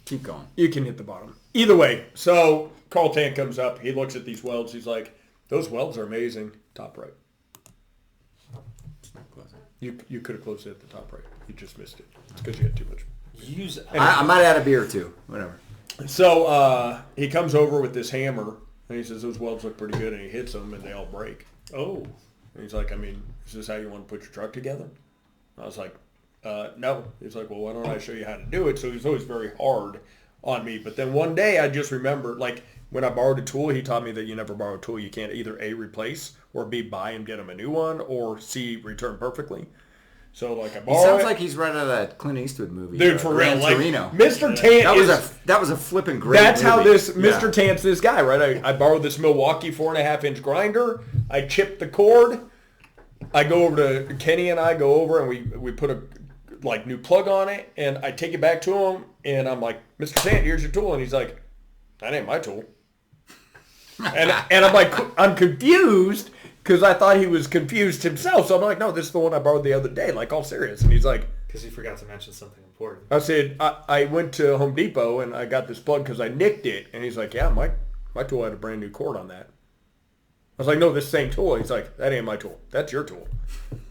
Keep going. You can hit the bottom. Either way, so Carl Tant comes up. He looks at these welds. He's like, those welds are amazing. Top right. You could have closed it at the top right. You just missed it. It's because you had too much. I might add a beer or two. Whatever. So he comes over with this hammer, and he says, those welds look pretty good, and he hits them, and they all break. Oh. And he's like, I mean, is this how you want to put your truck together? I was like, no. He's like, well, why don't I show you how to do it? So he's always very hard on me. But then one day I just remembered, like, when I borrowed a tool, he taught me that you never borrow a tool. You can't either A, replace, or B, buy and get him a new one, or C, return perfectly. So, like, I borrowed. He sounds like he's right out of that Clint Eastwood movie. Dude, for real. Gran Like, Torino. Mr. Tant that was a flipping great That's movie. how this, Mr. Tant's this guy, right? I borrowed this Milwaukee 4.5-inch grinder. I chipped the cord. I go over to, Kenny and I go over, and we put a, like, new plug on it, and I take it back to him, and I'm like, Mr. Tant, here's your tool. And he's like, that ain't my tool. and I'm like, I'm confused, because I thought he was confused himself. So I'm like, no, this is the one I borrowed the other day, like, all serious. And he's like... Because he forgot to mention something important. I said, I went to Home Depot, and I got this plug because I nicked it. And he's like, yeah, my tool had a brand new cord on that. I was like, no, this same tool. He's like, that ain't my tool. That's your tool.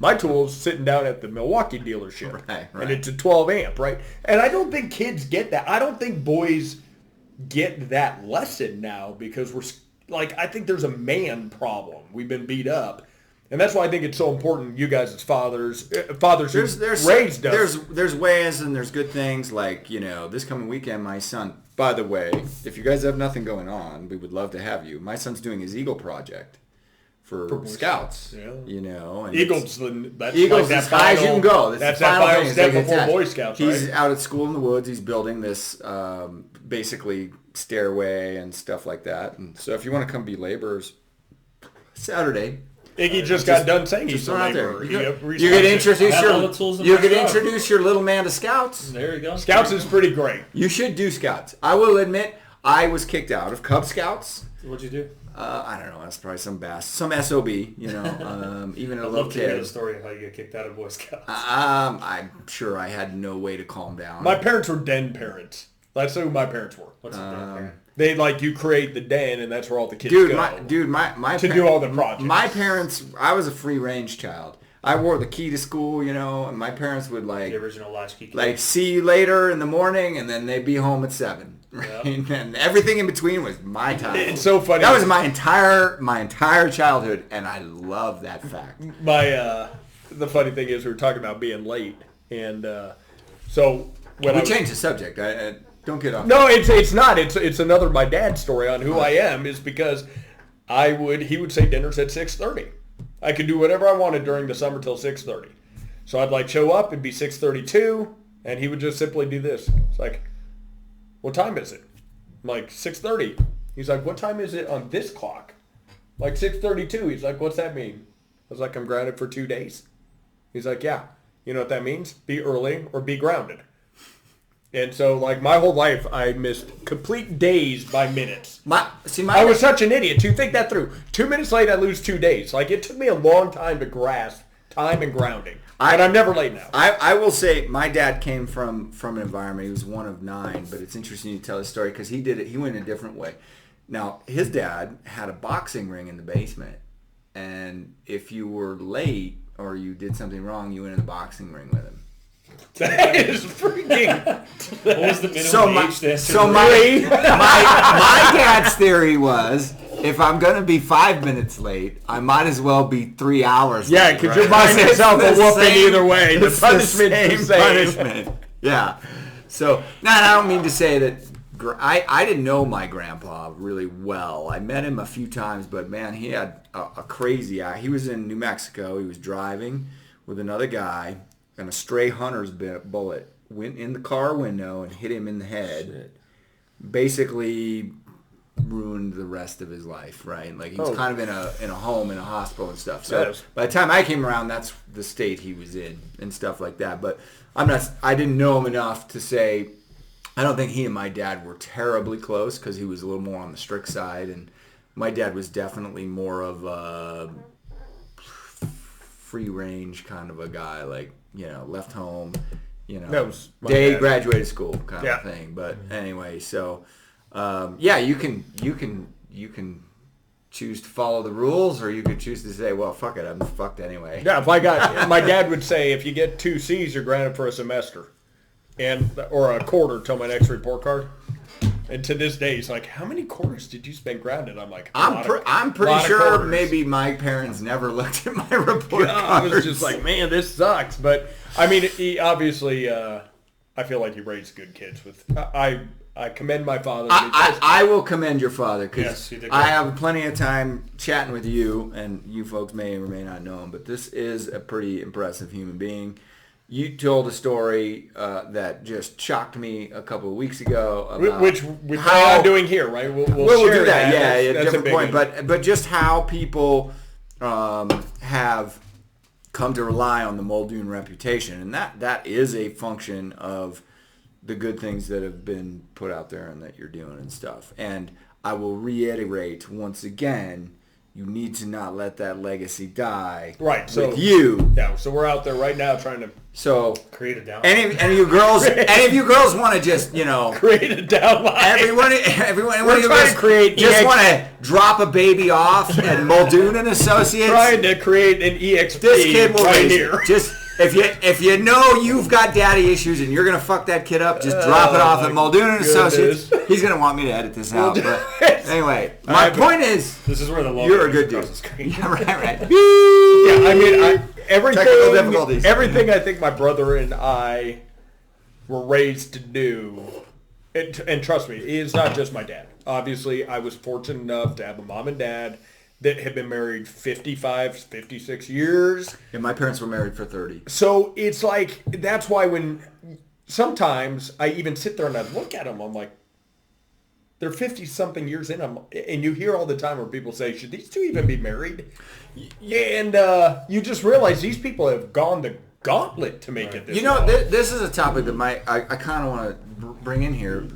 My tool's sitting down at the Milwaukee dealership. Right. And it's a 12 amp, right? And I don't think kids get that. I don't think boys get that lesson now because we're, like, I think there's a man problem. We've been beat up. And that's why I think it's so important, you guys as fathers who raised us. There's ways and there's good things, like, you know, this coming weekend, my son, by the way, if you guys have nothing going on, we would love to have you. My son's doing his Eagle project for Scouts, yeah. You know. And Eagles Eagles as high as you can go. That's that final step before Boy Scouts, right? He's out at school in the woods. He's building this basically stairway and stuff like that. And so if you want to come be laborers, Saturday. Iggy just got done saying he's a laborer. You could introduce your little man to Scouts. There you go. Scouts is pretty great. You should do Scouts. I will admit, I was kicked out of Cub Scouts. What'd you do? I don't know. That's probably some SOB. You know, even a little love to kid. hear the story of how you get kicked out of Boy Scouts. I'm sure I had no way to calm down. My parents were den parents. That's who my parents were. What's a den parent? They, like, you create the den, and that's where all the kids go. My to do all the projects. My parents, I was a free range child. I wore the key to school, you know, and my parents would, like, the original latchkey kid. Like, see you later in the morning, and then they'd be home at 7. Right? Yep. And everything in between was my time. It's so funny. That was my entire childhood, and I love that fact. The funny thing is, we were talking about being late, and so when we changed the subject. Don't get off. No, it's not. It's another my dad's story on who I am, is because he would say dinner's at 6:30. I could do whatever I wanted during the summer till 6:30. So I'd, like, show up, it'd be 6:32, and he would just simply do this. It's like, what time is it? I'm like, 6:30. He's like, what time is it on this clock? I'm like, 6:32. He's like, what's that mean? I was like, I'm grounded for 2 days. He's like, yeah. You know what that means? Be early or be grounded. And so, like, my whole life, I missed complete days by minutes. I was such an idiot. To think that through. 2 minutes late, I lose 2 days. Like, it took me a long time to grasp time and grounding. And I'm never late now. I will say my dad came from an environment. He was one of 9, but it's interesting you tell his story because he did it. He went a different way. Now, his dad had a boxing ring in the basement. And if you were late or you did something wrong, you went in the boxing ring with him. That is freaking... What was the minimum age there? So my dad's theory was, if I'm going to be 5 minutes late, I might as well be 3 hours late. Yeah, because you're buying yourself a whooping either way. The punishment's the same. Punishment. Yeah. So, I don't mean to say that... I didn't know my grandpa really well. I met him a few times, but, man, he had a crazy eye. He was in New Mexico. He was driving with another guy, and a stray hunter's bullet went in the car window and hit him in the head. Shit. Basically ruined the rest of his life, right? Like, he was kind of in a home, in a hospital and stuff. So by the time I came around, that's the state he was in and stuff like that. But I didn't know him enough to say, I don't think he and my dad were terribly close because he was a little more on the strict side, and my dad was definitely more of a free range kind of a guy, like, you know, left home, you know, that was graduated school kind of thing. But anyway, so you can choose to follow the rules, or you could choose to say, well, fuck it, I'm fucked anyway. Yeah, if I got, my dad would say, if you get 2 C's, you're granted for a semester, or a quarter till my next report card. And to this day, he's like, how many quarters did you spend grounded? I'm like, I'm pretty sure maybe my parents never looked at my report cards. I was just like, man, this sucks. But I mean, he obviously, I feel like he raised good kids. I commend my father. I will commend your father because yes, I have plenty of time chatting with you, and you folks may or may not know him, but this is a pretty impressive human being. You told a story that just shocked me a couple of weeks ago. About which we plan on doing here, right? We'll share do that. Yeah, that's different point. But just how people have come to rely on the Muldoon reputation, and that is a function of the good things that have been put out there and that you're doing and stuff. And I will reiterate once again, you need to not let that legacy die. Right. So with you. Yeah. So we're out there right now trying to create a downline. Any of you girls want to just create a downline. Everyone we're trying to create. Just want to drop a baby off at Muldoon and Associates. Trying to create an EXP. This kid will right raise here. Just if you know you've got daddy issues and you're gonna fuck that kid up, just drop it off at Muldoon and Associates. He's gonna want me to edit this out, but anyway, my point is, this is where the logo you're a good dude. Yeah, right. Yeah, I mean, everything I think my brother and I were raised to do, and trust me, it's not just my dad. Obviously, I was fortunate enough to have a mom and dad that had been married 55, 56 years. And my parents were married for 30. So it's like, that's why when sometimes I even sit there and I look at them, I'm like, they're 50-something years in, and you hear all the time where people say, should these two even be married? Yeah, and you just realize these people have gone the gauntlet to make it this long. This is a topic that I kind of want to bring in here.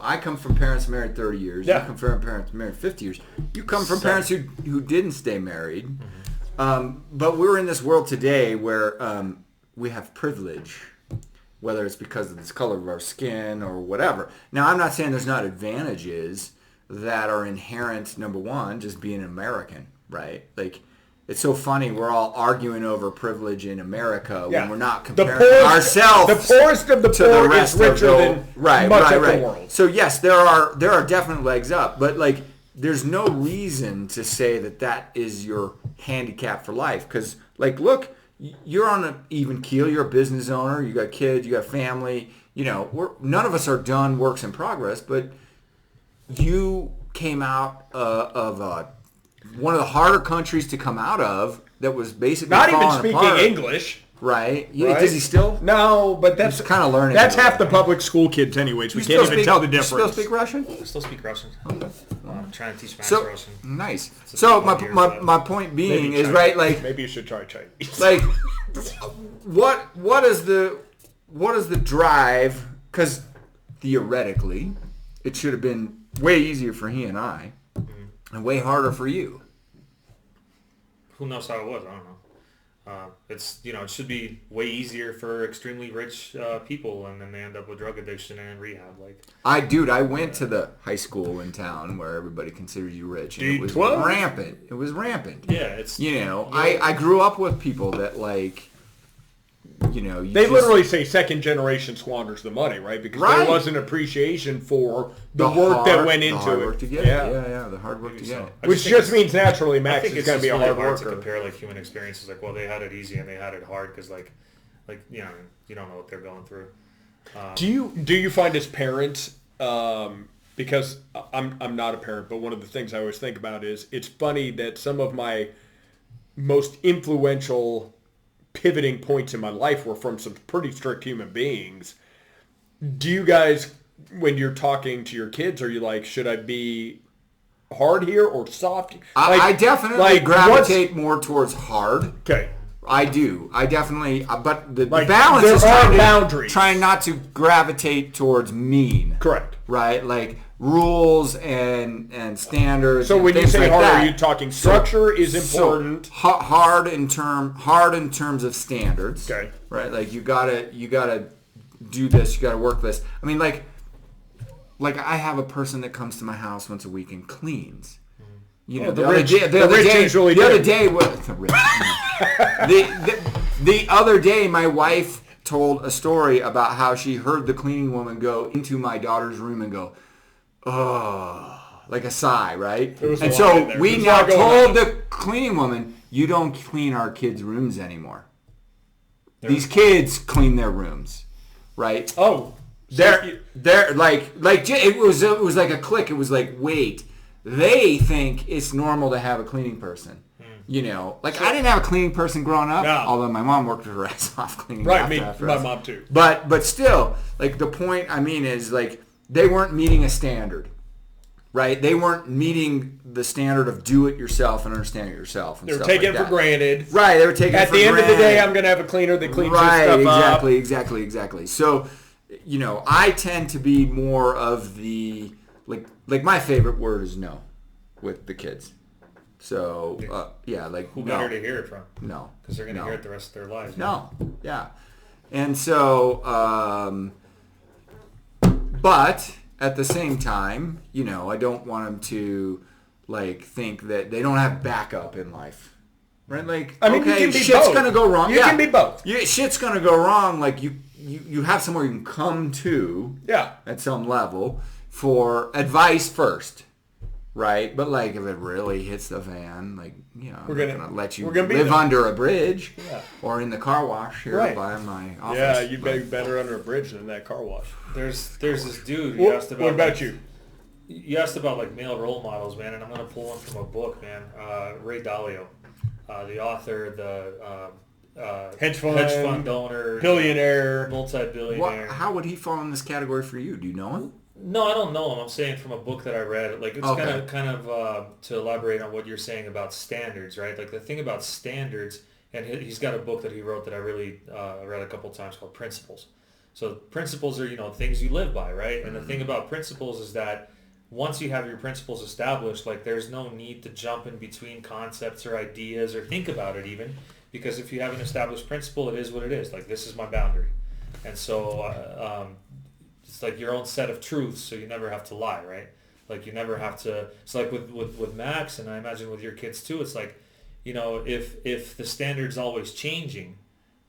I come from parents married 30 years. Yeah. You come from parents married 50 years. You come from parents who didn't stay married. Mm-hmm. But we're in this world today where we have privilege, whether it's because of the color of our skin or whatever. Now, I'm not saying there's not advantages that are inherent, number one, just being an American, right? Like, it's so funny. We're all arguing over privilege in America when we're not comparing ourselves. The poorest of the poor is richer than much of the world. So yes, there are definite legs up, but like there's no reason to say that is your handicap for life. Because like, look, you're on an even keel. You're a business owner. You got kids. You got family. None of us are done works in progress, but you came out of one of the harder countries to come out of that was basically not even speaking apart. English. Right. Does he still? No, but that's kind of learning. That's half the public school kids anyways. We can't even tell the difference. You still speak Russian? I still speak Russian. Okay. I'm trying to teach Max Russian. Nice. So my point being is, right, like... Maybe you should try Chinese. Like, what is the drive? Because theoretically, it should have been way easier for he and I. And way harder for you. Who knows how it was? I don't know. It should be way easier for extremely rich people, and then they end up with drug addiction and in rehab. I went to the high school in town where everybody considers you rich, and it was rampant. It was rampant. Yeah, I grew up with people that they literally say second generation squanders the money, right? Because there wasn't appreciation for the work that went into it. The hard work to get it. Yeah, the hard work to get it. Which just means naturally Max is going to be a hard worker. To compare human experiences, they had it easy and they had it hard because you don't know what they're going through. Do you find as parents, because I'm not a parent, but one of the things I always think about is it's funny that some of my most influential pivoting points in my life were from some pretty strict human beings. Do you guys, when you're talking to your kids, are you like, should I be hard here or soft? I definitely gravitate more towards hard. Okay. I do. I definitely, but the balance is trying not to gravitate towards mean. Correct. Right? Like rules and standards. So when you say hard, are you talking structure is important? So hard in terms of standards. Okay. Right? Like you gotta do this. You gotta work this. I mean, like I have a person that comes to my house once a week and cleans. You know, the rich usually the do. other day, the rich. The other day, my wife told a story about how she heard the cleaning woman go into my daughter's room and go, oh, like a sigh, right? And so we now told the cleaning woman, you don't clean our kids' rooms anymore. These kids clean their rooms, right? Oh, they're like it was like a click. It was like, wait, they think it's normal to have a cleaning person. You know, like I didn't have a cleaning person growing up, although my mom worked her ass off cleaning. Right, my mom too. But still, like the point I mean is like they weren't meeting a standard, right? They weren't meeting the standard of do it yourself and understand it yourself. And they were taking it for granted. Right, they were taking it for granted. At the end of the day, I'm going to have a cleaner that cleans your stuff up. Exactly. So, you know, I tend to be more of the like my favorite word is no with the kids. So, like who better to hear it from? No. Because they're going to hear it the rest of their lives. No. Yeah. And so, but at the same time, you know, I don't want them to, like, think that they don't have backup in life. Right? Like, I mean, okay, you can be shit's both. going to go wrong. You can be both. Shit's going to go wrong. Like, you have somewhere you can come to at some level for advice first. Right, but like if it really hits the fan, like I'm not gonna let you live under a bridge or in the car wash here by my office. Yeah, you'd be better under a bridge than that car wash. There's this dude who asked about. What about you? You asked about like male role models, man, and I'm gonna pull one from a book, man. Ray Dalio, the author, the hedge fund owner, billionaire, multi-billionaire. How would he fall in this category for you? Do you know him? No, I don't know him. I'm saying from a book that I read. Like it's kind of to elaborate on what you're saying about standards, right? Like the thing about standards, and he's got a book that he wrote that I really read a couple times called Principles. So principles are, you know, things you live by, right? And the thing about principles is that once you have your principles established, like there's no need to jump in between concepts or ideas or think about it even, because if you have an established principle, it is what it is. Like this is my boundary, and so. It's like your own set of truths, so you never have to lie, right? Like you never have to. It's like with Max, and I imagine with your kids too. It's like, you know, if the standard's always changing,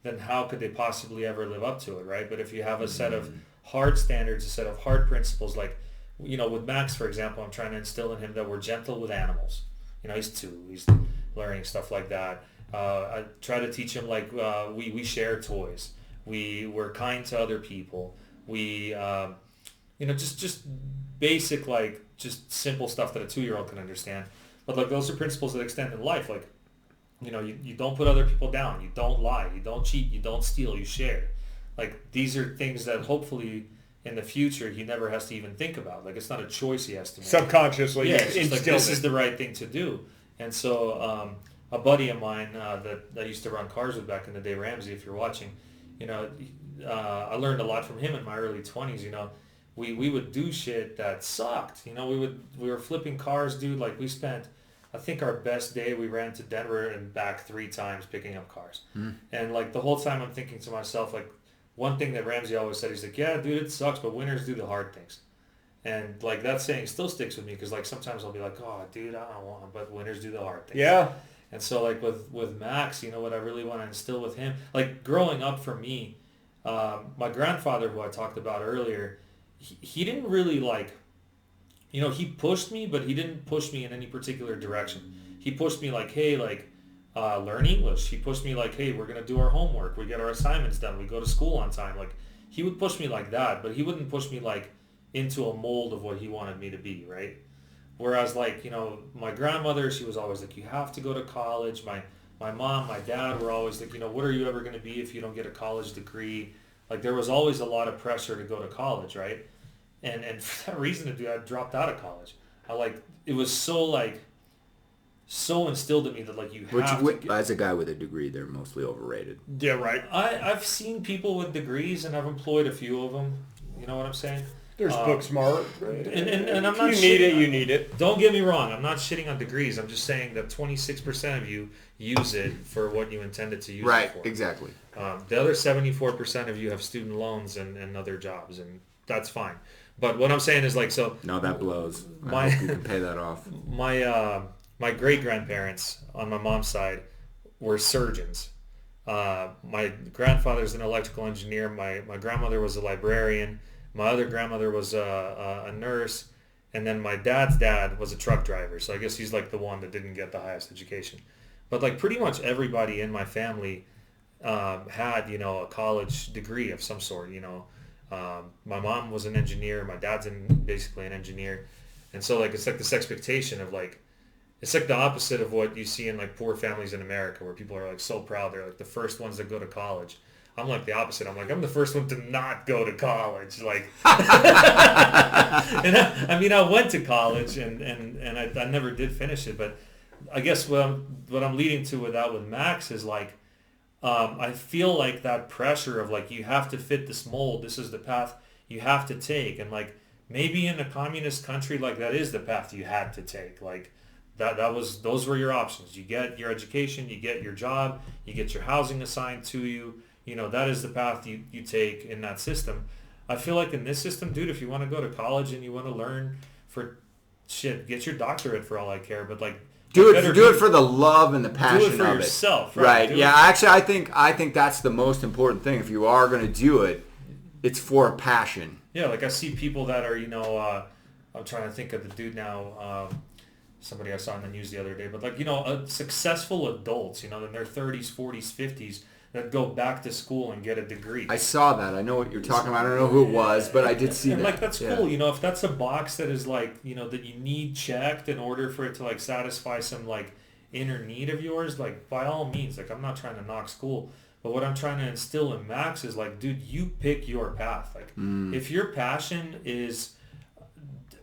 then how could they possibly ever live up to it, right? But if you have a set of hard standards, a set of hard principles, like, you know, with Max, for example, I'm trying to instill in him that we're gentle with animals. You know, he's 2, he's learning stuff like that. I try to teach him like we share toys, we're kind to other people. We, you know, just basic, like, just simple stuff that a 2-year-old can understand. But, like, those are principles that extend in life. Like, you know, you don't put other people down. You don't lie. You don't cheat. You don't steal. You share. Like, these are things that hopefully in the future he never has to even think about. Like, it's not a choice he has to make. Subconsciously, it's just like, this is the right thing to do. And so a buddy of mine that I used to run cars with back in the day, Ramsey, if you're watching, you know, I learned a lot from him in my early 20s. You know, we would do shit that sucked. You know, we were flipping cars, dude. Like we spent, I think our best day we ran to Denver and back 3 times picking up cars. And like the whole time I'm thinking to myself, like one thing that Ramsey always said, he's like, yeah, dude, it sucks, but winners do the hard things. And like that saying still sticks with me because like sometimes I'll be like, oh, dude, I don't want, but winners do the hard things. Yeah. And so like with Max, you know, what I really want to instill with him, like growing up for me, my grandfather, who I talked about earlier, he didn't really like, you know, he pushed me, but he didn't push me in any particular direction. He pushed me like, hey, like, learn English. He pushed me like, hey, we're going to do our homework. We get our assignments done. We go to school on time. Like, he would push me like that, but he wouldn't push me like into a mold of what he wanted me to be, right? Whereas like, you know, my grandmother, she was always like, you have to go to college. My mom, my dad were always like, you know, what are you ever going to be if you don't get a college degree? Like there was always a lot of pressure to go to college, right? And for that reason, I dropped out of college. It was so instilled in me that like you have to. As a guy with a degree, they're mostly overrated. Yeah, right. I've seen people with degrees and I've employed a few of them. You know what I'm saying? There's book smart. Right? And I'm not you need it. Don't get me wrong. I'm not shitting on degrees. I'm just saying that 26% of you use it for what you intended to use it for. Right, exactly. The other 74% of you have student loans and other jobs, and that's fine. But what I'm saying is like, so... No, that blows. I hope you can pay that off. my great-grandparents on my mom's side were surgeons. My grandfather's an electrical engineer. My grandmother was a librarian. My other grandmother was a nurse. And then my dad's dad was a truck driver. So I guess he's like the one that didn't get the highest education. But like pretty much everybody in my family had, a college degree of some sort, My mom was an engineer. My dad's basically an engineer. And so like it's like this expectation of like, it's like the opposite of what you see in like poor families in America where people are like so proud. They're like the first ones that go to college. I'm like the opposite. I'm like, I'm the first one to not go to college. Like, and I went to college and I never did finish it. But I guess what I'm leading to with that with Max is like, I feel like that pressure of like, you have to fit this mold. This is the path you have to take. And like, maybe in a communist country, like that is the path you had to take. Like, those were your options. You get your education, you get your job, you get your housing assigned to you. That is the path you take in that system. I feel like in this system, dude, if you want to go to college and you want to learn for shit, get your doctorate for all I care. But like, do it for the love and the passion of it. Do it for yourself, right? Yeah, actually, I think that's the most important thing. If you are going to do it, it's for a passion. Yeah, like I see people that are, I'm trying to think of the dude now. Somebody I saw in the news the other day, but like, successful adults, in their 30s, 40s, 50s that go back to school and get a degree. I saw that. I know what you're talking about. I don't know who it was, but I did see that. Like, that's cool. If that's a box that is like, that you need checked in order for it to like satisfy some like inner need of yours, like by all means, like I'm not trying to knock school, but what I'm trying to instill in Max is like, dude, you pick your path. Like if your passion is,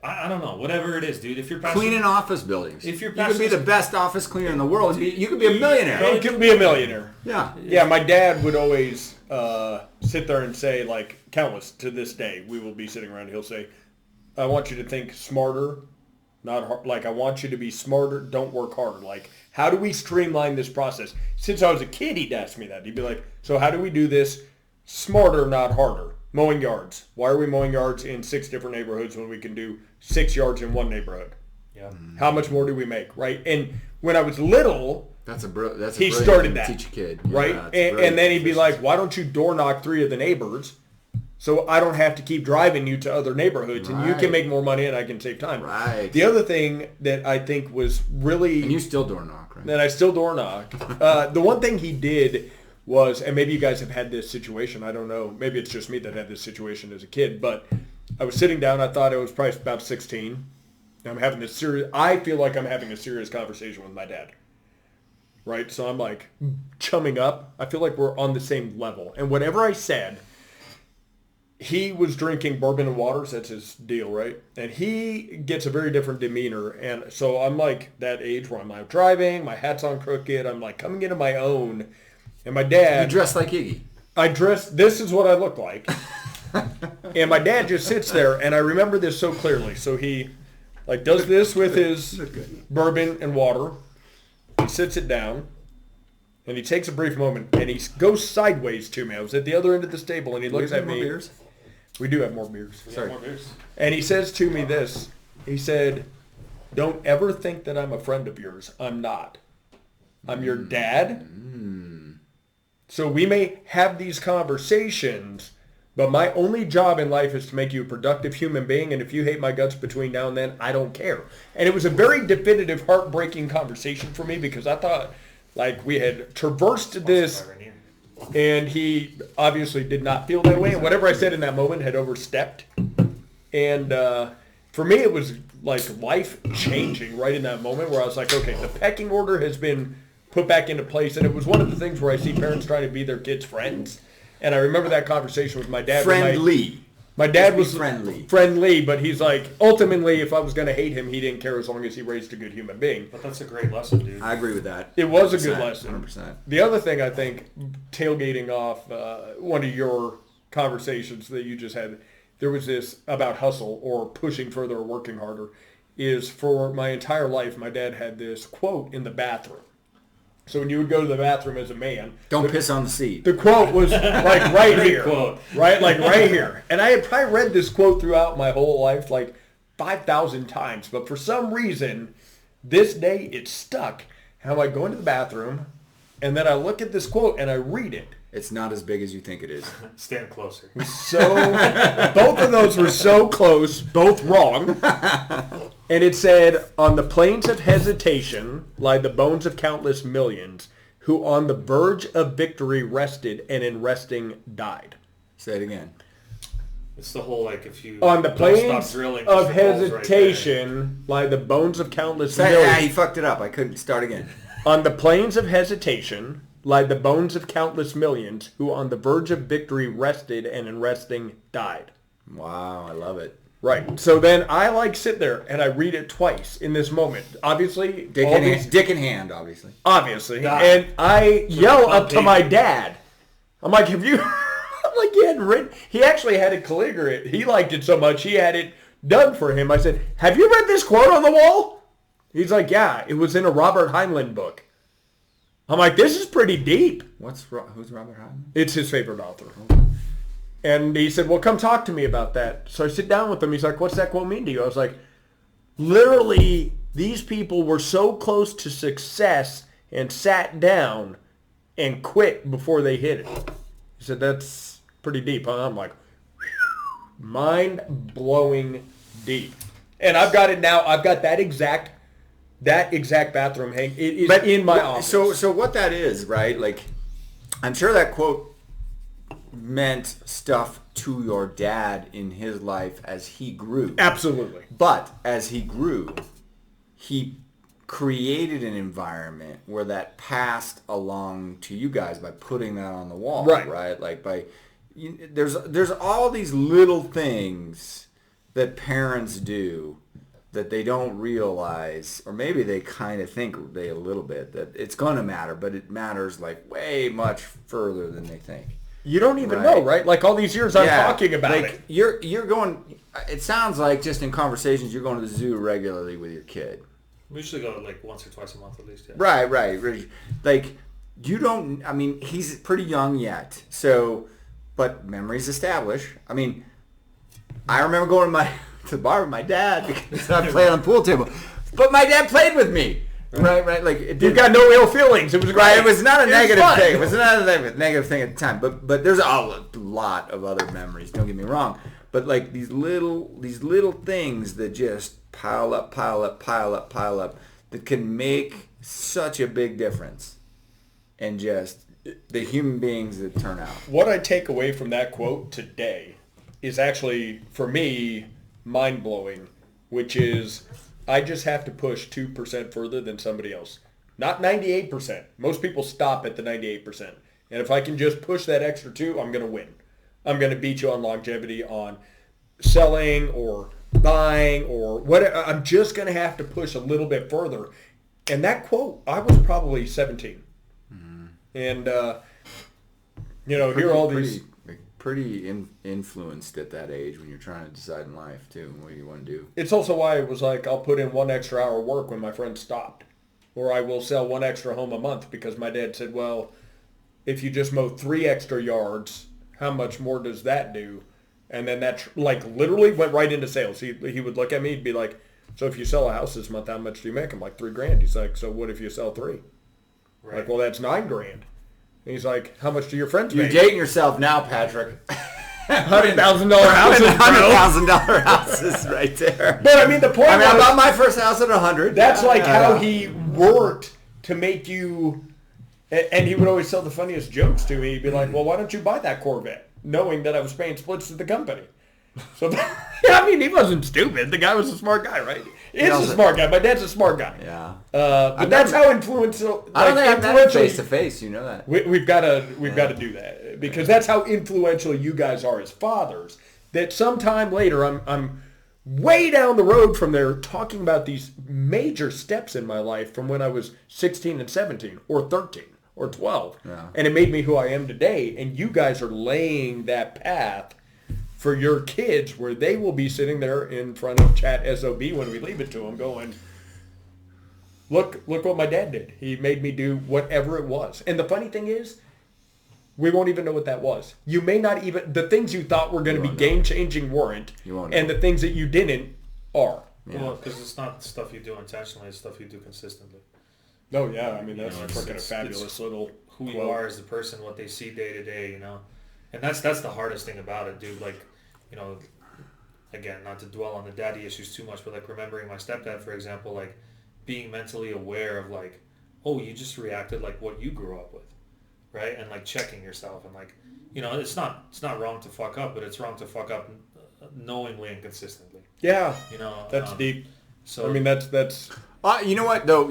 I don't know, whatever it is, dude. If you're cleaning office buildings, if you're you could be the best office cleaner in the world. You could be a millionaire. You could be a millionaire. Yeah. Yeah, my dad would always sit there and say, like, countless to this day, we will be sitting around, he'll say, I want you to think smarter, not hard. Like, I want you to be smarter, don't work harder. Like, how do we streamline this process? Since I was a kid, he'd ask me that. He'd be like, so how do we do this smarter, not harder? Mowing yards. Why are we mowing yards in 6 different neighborhoods when we can do 6 yards in one neighborhood? Yeah. How much more do we make, right? And when I was little, he started that. Teach a kid, right? And then he'd be like, "Why don't you door knock 3 of the neighbors, so I don't have to keep driving you to other neighborhoods, and you can make more money and I can save time." Right. The other thing that I think was really, and you still door knock, right? And I still door knock. The one thing he did was, and maybe you guys have had this situation, I don't know, maybe it's just me that had this situation as a kid, but I was sitting down, I thought I was probably about 16, and I feel like I'm having a serious conversation with my dad, right? So I'm like chumming up. I feel like we're on the same level. And whatever I said, he was drinking bourbon and waters, that's his deal, right? And he gets a very different demeanor. And so I'm like that age where I'm like driving, my hat's on crooked, I'm like coming into my own. And my dad... You dress like Iggy. This is what I look like. And my dad just sits there, and I remember this so clearly. So he like does this with his bourbon and water. He sits it down, and he takes a brief moment, and he goes sideways to me. I was at the other end of this table, and he looks at me. More beers? We do have more beers. Sorry. More beers. And he says to me this. He said, "Don't ever think that I'm a friend of yours. I'm not. I'm your dad. So we may have these conversations, but my only job in life is to make you a productive human being, and if you hate my guts between now and then, I don't care." And it was a very definitive, heartbreaking conversation for me because I thought, like, we had traversed this, and he obviously did not feel that way, and whatever I said in that moment had overstepped. And for me, it was, like, life-changing right in that moment where I was like, okay, the pecking order has been put back into place. And it was one of the things where I see parents trying to be their kids' friends. And I remember that conversation with my dad. Friendly. My dad was friendly, but he's like, ultimately, if I was going to hate him, he didn't care as long as he raised a good human being. But that's a great lesson, dude. I agree with that. It was a good lesson. 100%. The other thing, I think, tailgating off one of your conversations that you just had, there was this about hustle or pushing further or working harder, is for my entire life, my dad had this quote in the bathroom. So when you would go to the bathroom as a man, don't piss on the seat. The quote was like right here, quote. Right, like right here. And I had probably read this quote throughout my whole life like 5,000 times, but for some reason, This day, it's stuck. How I go into the bathroom, and then I look at this quote, and I read it. It's not as big as you think it is. Stand closer. So, both of those were so close, both wrong. And it said, on the plains of hesitation lie the bones of countless millions who on the verge of victory rested and in resting died. Say it again. It's the whole, like, if you On the don't plains stop drilling, of just the ball's right hesitation lie the bones of countless Say, millions. he fucked it up. I couldn't start again. On the plains of hesitation lie the bones of countless millions who on the verge of victory rested and in resting died. Wow, I love it. Right. So then I sit there and I read it twice in this moment. Obviously, Dick in hand, obviously. Obviously. Die. And I yell up to my dad. I'm like, have you... I'm like, he hadn't written... He actually had it calligraphed. He liked it so much, he had it done for him. I said, have you read this quote on the wall? He's like, yeah, it was in a Robert Heinlein book. I'm like, this is pretty deep. Who's Robert Heinlein? It's his favorite author. And he said, well, come talk to me about that. So I sit down with him. He's like, what's that quote mean to you? I was like, literally, these people were so close to success and sat down and quit before they hit it. He said, that's pretty deep, huh? I'm like, mind-blowing deep. And I've got it now. I've got that exact bathroom hang. It is in my office. So what that is, right? Like, I'm sure that quote meant stuff to your dad in his life as he grew. Absolutely. But as he grew, he created an environment where that passed along to you guys by putting that on the wall, right? Like there's all these little things that parents do that they don't realize, or maybe they kind of think a little bit that it's going to matter, but it matters like way much further than they think. You don't even know, right? Like all these years I'm talking about it. You're going, it sounds like just in conversations you're going to the zoo regularly with your kid. We usually go like once or twice a month at least. Yeah. Right. Like you don't, I mean, he's pretty young yet. So, but memories establish. I mean, I remember going to the bar with my dad because I played on the pool table. But my dad played with me. Right. Like you've got no ill feelings. It was great. Right. It was not a negative thing. It was not a negative thing at the time. But there's a lot of other memories. Don't get me wrong. But like these little things that just pile up, that can make such a big difference, and just the human beings that turn out. What I take away from that quote today is actually for me mind blowing, which is. I just have to push 2% further than somebody else. Not 98%. Most people stop at the 98%. And if I can just push that extra 2, I'm going to win. I'm going to beat you on longevity, on selling or buying or whatever. I'm just going to have to push a little bit further. And that quote, I was probably 17. Mm-hmm. And, hear all these... Pretty influenced at that age when you're trying to decide in life too what you want to do. It's also why it was like I'll put in 1 extra hour of work when my friend stopped, or I will sell 1 extra home a month because my dad said, well, if you just mow 3 extra yards, how much more does that do? And then that literally went right into sales. He would look at me, he'd be like, so if you sell a house this month, how much do you make? I'm like, $3,000. He's like, so what if you sell 3? Right. Like, well, that's $9,000. And he's like, how much do your friends make? You're dating yourself now, Patrick. $100,000 houses, $100,000 houses right there. But I mean, the point I bought my first house at 100. That's how he worked to make you, and he would always tell the funniest jokes to me. He'd be like, well, why don't you buy that Corvette? Knowing that I was paying splits to the company. So, he wasn't stupid. The guy was a smart guy, right? He's a smart guy. My dad's a smart guy. Yeah. But that's how influential. I don't think I've met face to face. You know that. We've got to do that because that's how influential you guys are as fathers. That sometime later, I'm way down the road from there talking about these major steps in my life from when I was 16 and 17 or 13 or 12, and it made me who I am today. And you guys are laying that path for your kids where they will be sitting there in front of ChatSOB when we leave it to them going, look what my dad did. He made me do whatever it was. And the funny thing is, we won't even know what that was. You may not even, the things you thought were going to be game-changing weren't. You won't and the things that you didn't are. Yeah. Well, because it's not stuff you do intentionally; it's stuff you do consistently. Oh yeah, I mean that's it's freaking a fabulous little who quote. you are as a person, what they see day to day, and that's the hardest thing about it, dude. Like, again, not to dwell on the daddy issues too much, but like remembering my stepdad, for example, like being mentally aware of like, oh, you just reacted like what you grew up with, right? And like checking yourself and like, it's not wrong to fuck up, but it's wrong to fuck up knowingly and consistently. Yeah, that's deep. So I mean that's. You know what though?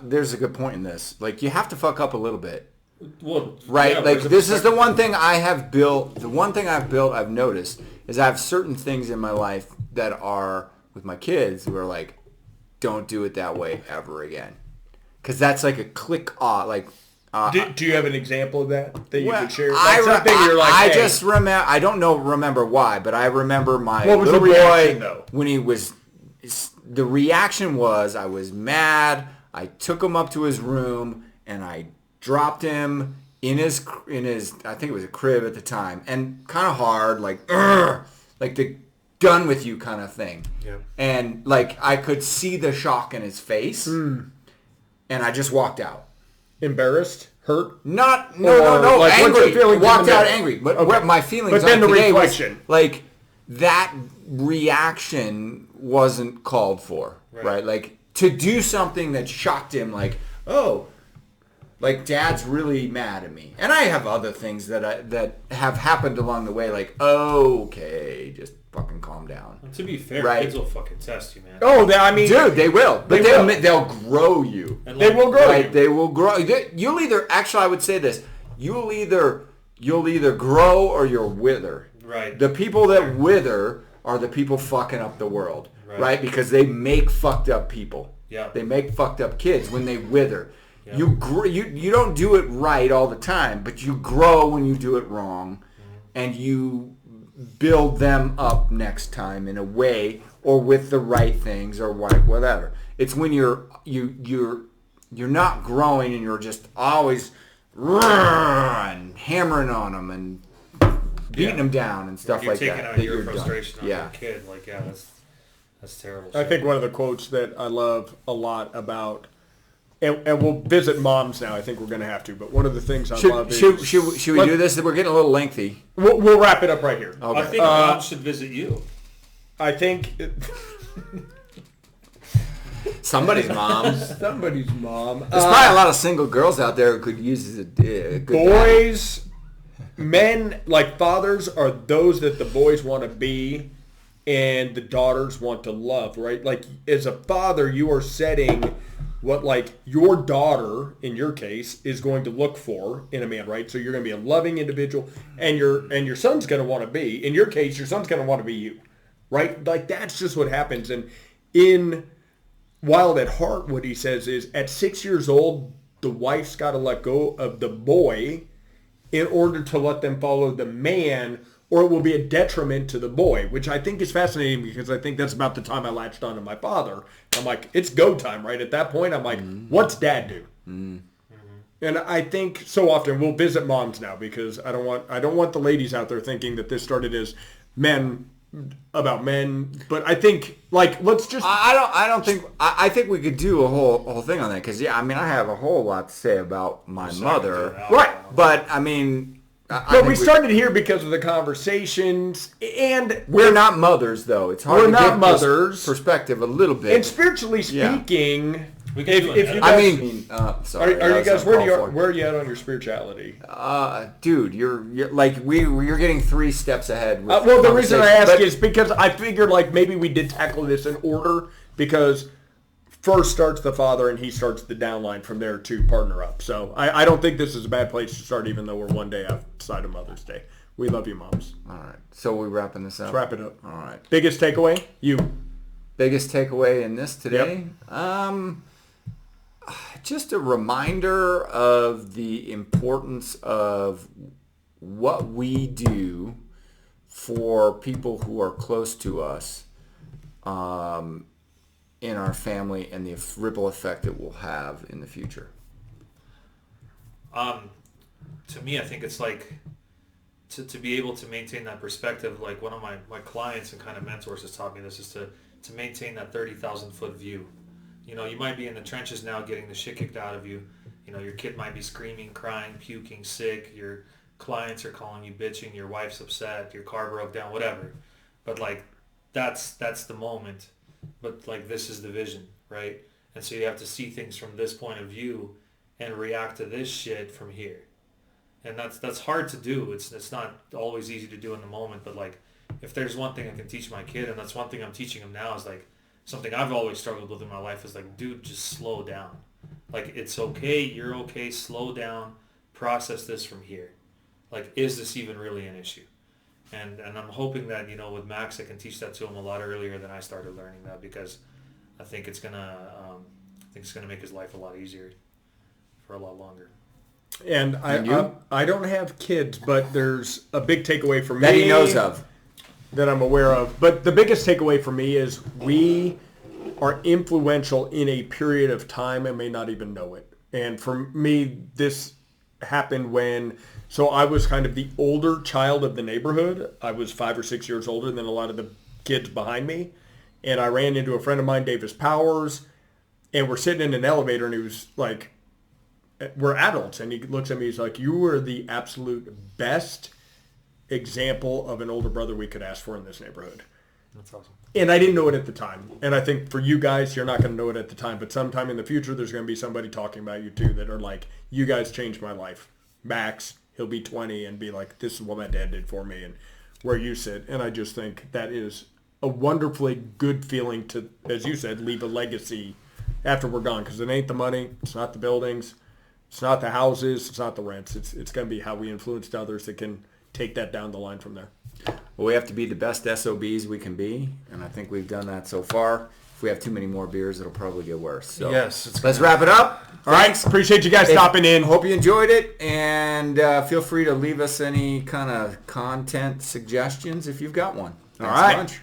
There's a good point in this. Like you have to fuck up a little bit. Well, right. yeah, like this is the one thing I have built. The one thing I've built, I've noticed, is I have certain things in my life that are with my kids who are like, don't do it that way ever again, because that's like a click off. Like, do you have an example of that you could share? I just remember. I don't remember why, but I remember my little boy though? When he was. The reaction was I was mad. I took him up to his room and I dropped him in his I think it was a crib at the time, and kind of hard, like the done with you kind of thing. Yeah. And like I could see the shock in his face, and I just walked out. Embarrassed, hurt, no, like, angry. Walked out angry, but what my feelings. But then the reflection, was, like that reaction wasn't called for, right? Like to do something that shocked him, like, oh, like Dad's really mad at me, and I have other things that have happened along the way, like, okay, just fucking calm down. And to be fair, kids will fucking test you, man. Oh, dude, they will, but they'll grow you. And they will grow you. They will grow. You'll either I would say this: you'll either grow or you'll wither. Right. The people that wither are the people fucking up the world, right? Because they make fucked up people. Yeah. They make fucked up kids when they wither. Yeah. You don't do it right all the time, but you grow when you do it wrong, and you build them up next time in a way or with the right things or whatever. It's when you're not growing and you're just always and hammering on them and beating them down and stuff like that. You're taking out your frustration on your kid. Like, that's terrible. I think one of the quotes that I love a lot about, and we'll visit moms now. I think we're going to have to. But one of the things I love is... Should we do this? We're getting a little lengthy. We'll wrap it up right here. Okay. I think moms should visit you. I think... Somebody's mom. Somebody's mom. There's probably a lot of single girls out there who could use a good boys, men, like fathers, are those that the boys want to be and the daughters want to love, right? Like as a father, you are setting what like your daughter, in your case, is going to look for in a man, right? So you're going to be a loving individual, and your son's going to want to be, in your case, your son's going to want to be you, right? Like that's just what happens. And in Wild at Heart, what he says is at 6 years old, the wife's got to let go of the boy in order to let them follow the man, or it will be a detriment to the boy, which I think is fascinating because I think that's about the time I latched on to my father. I'm like, it's go time, right? At that point, I'm like, what's Dad do? And I think so often we'll visit moms now because I don't want the ladies out there thinking that this started as men about men, but I think like let's just I think we could do a whole thing on that because I have a whole lot to say about my mother, right? But I mean, but we started here because of the conversations, and we're not mothers though. It's hard. We're to not get mothers. Perspective a little bit, and spiritually speaking. We can do it. Sorry, are you guys where are you at on your spirituality? Dude, you're like you're getting 3 steps ahead. With well, the reason I ask is because I figured like maybe we did tackle this in order because first starts the father and he starts the downline from there to partner up. So I don't think this is a bad place to start, even though we're one day outside of Mother's Day. We love you, moms. All right, so we're wrapping this up. Let's wrap it up. All right. Biggest takeaway? Biggest takeaway in this today? Yep. Just a reminder of the importance of what we do for people who are close to us in our family and the ripple effect it will have in the future. To me, I think it's like to be able to maintain that perspective, like one of my clients and kind of mentors has taught me this, is to to maintain that 30,000 foot view. You know, you might be in the trenches now getting the shit kicked out of you. You know, your kid might be screaming, crying, puking, sick. Your clients are calling you bitching. Your wife's upset. Your car broke down, whatever. But like, that's the moment. But like, this is the vision, right? And so you have to see things from this point of view and react to this shit from here. And that's hard to do. It's not always easy to do in the moment. But like, if there's one thing I can teach my kid, and that's one thing I'm teaching him now, is like, something I've always struggled with in my life is like, dude, just slow down. Like, it's okay, you're okay, slow down, process this from here. Like, is this even really an issue? And I'm hoping that, you know, with Max, I can teach that to him a lot earlier than I started learning that, because I think it's gonna make his life a lot easier for a lot longer. And I don't have kids, but there's a big takeaway for me that he knows of, that I'm aware of. But the biggest takeaway for me is we are influential in a period of time and may not even know it. And for me, this happened so I was kind of the older child of the neighborhood. I was 5 or 6 years older than a lot of the kids behind me. And I ran into a friend of mine, Davis Powers, and we're sitting in an elevator, and he was like, we're adults. And he looks at me, he's like, you were the absolute best example of an older brother we could ask for in this neighborhood. That's awesome. And I didn't know it at the time. And I think for you guys, you're not going to know it at the time, but sometime in the future, there's going to be somebody talking about you too that are like, you guys changed my life. Max, he'll be 20 and be like, this is what my dad did for me and where you sit. And I just think that is a wonderfully good feeling to, as you said, leave a legacy after we're gone, because it ain't the money, it's not the buildings, it's not the houses, it's not the rents. It's going to be how we influenced others that can take that down the line from there. Well, we have to be the best SOBs we can be, and I think we've done that so far. If we have too many more beers, it'll probably get worse. So yes, let's wrap it up. All right, appreciate you guys stopping in. Hope you enjoyed it, and feel free to leave us any kind of content suggestions if you've got one. All right. Thanks a bunch.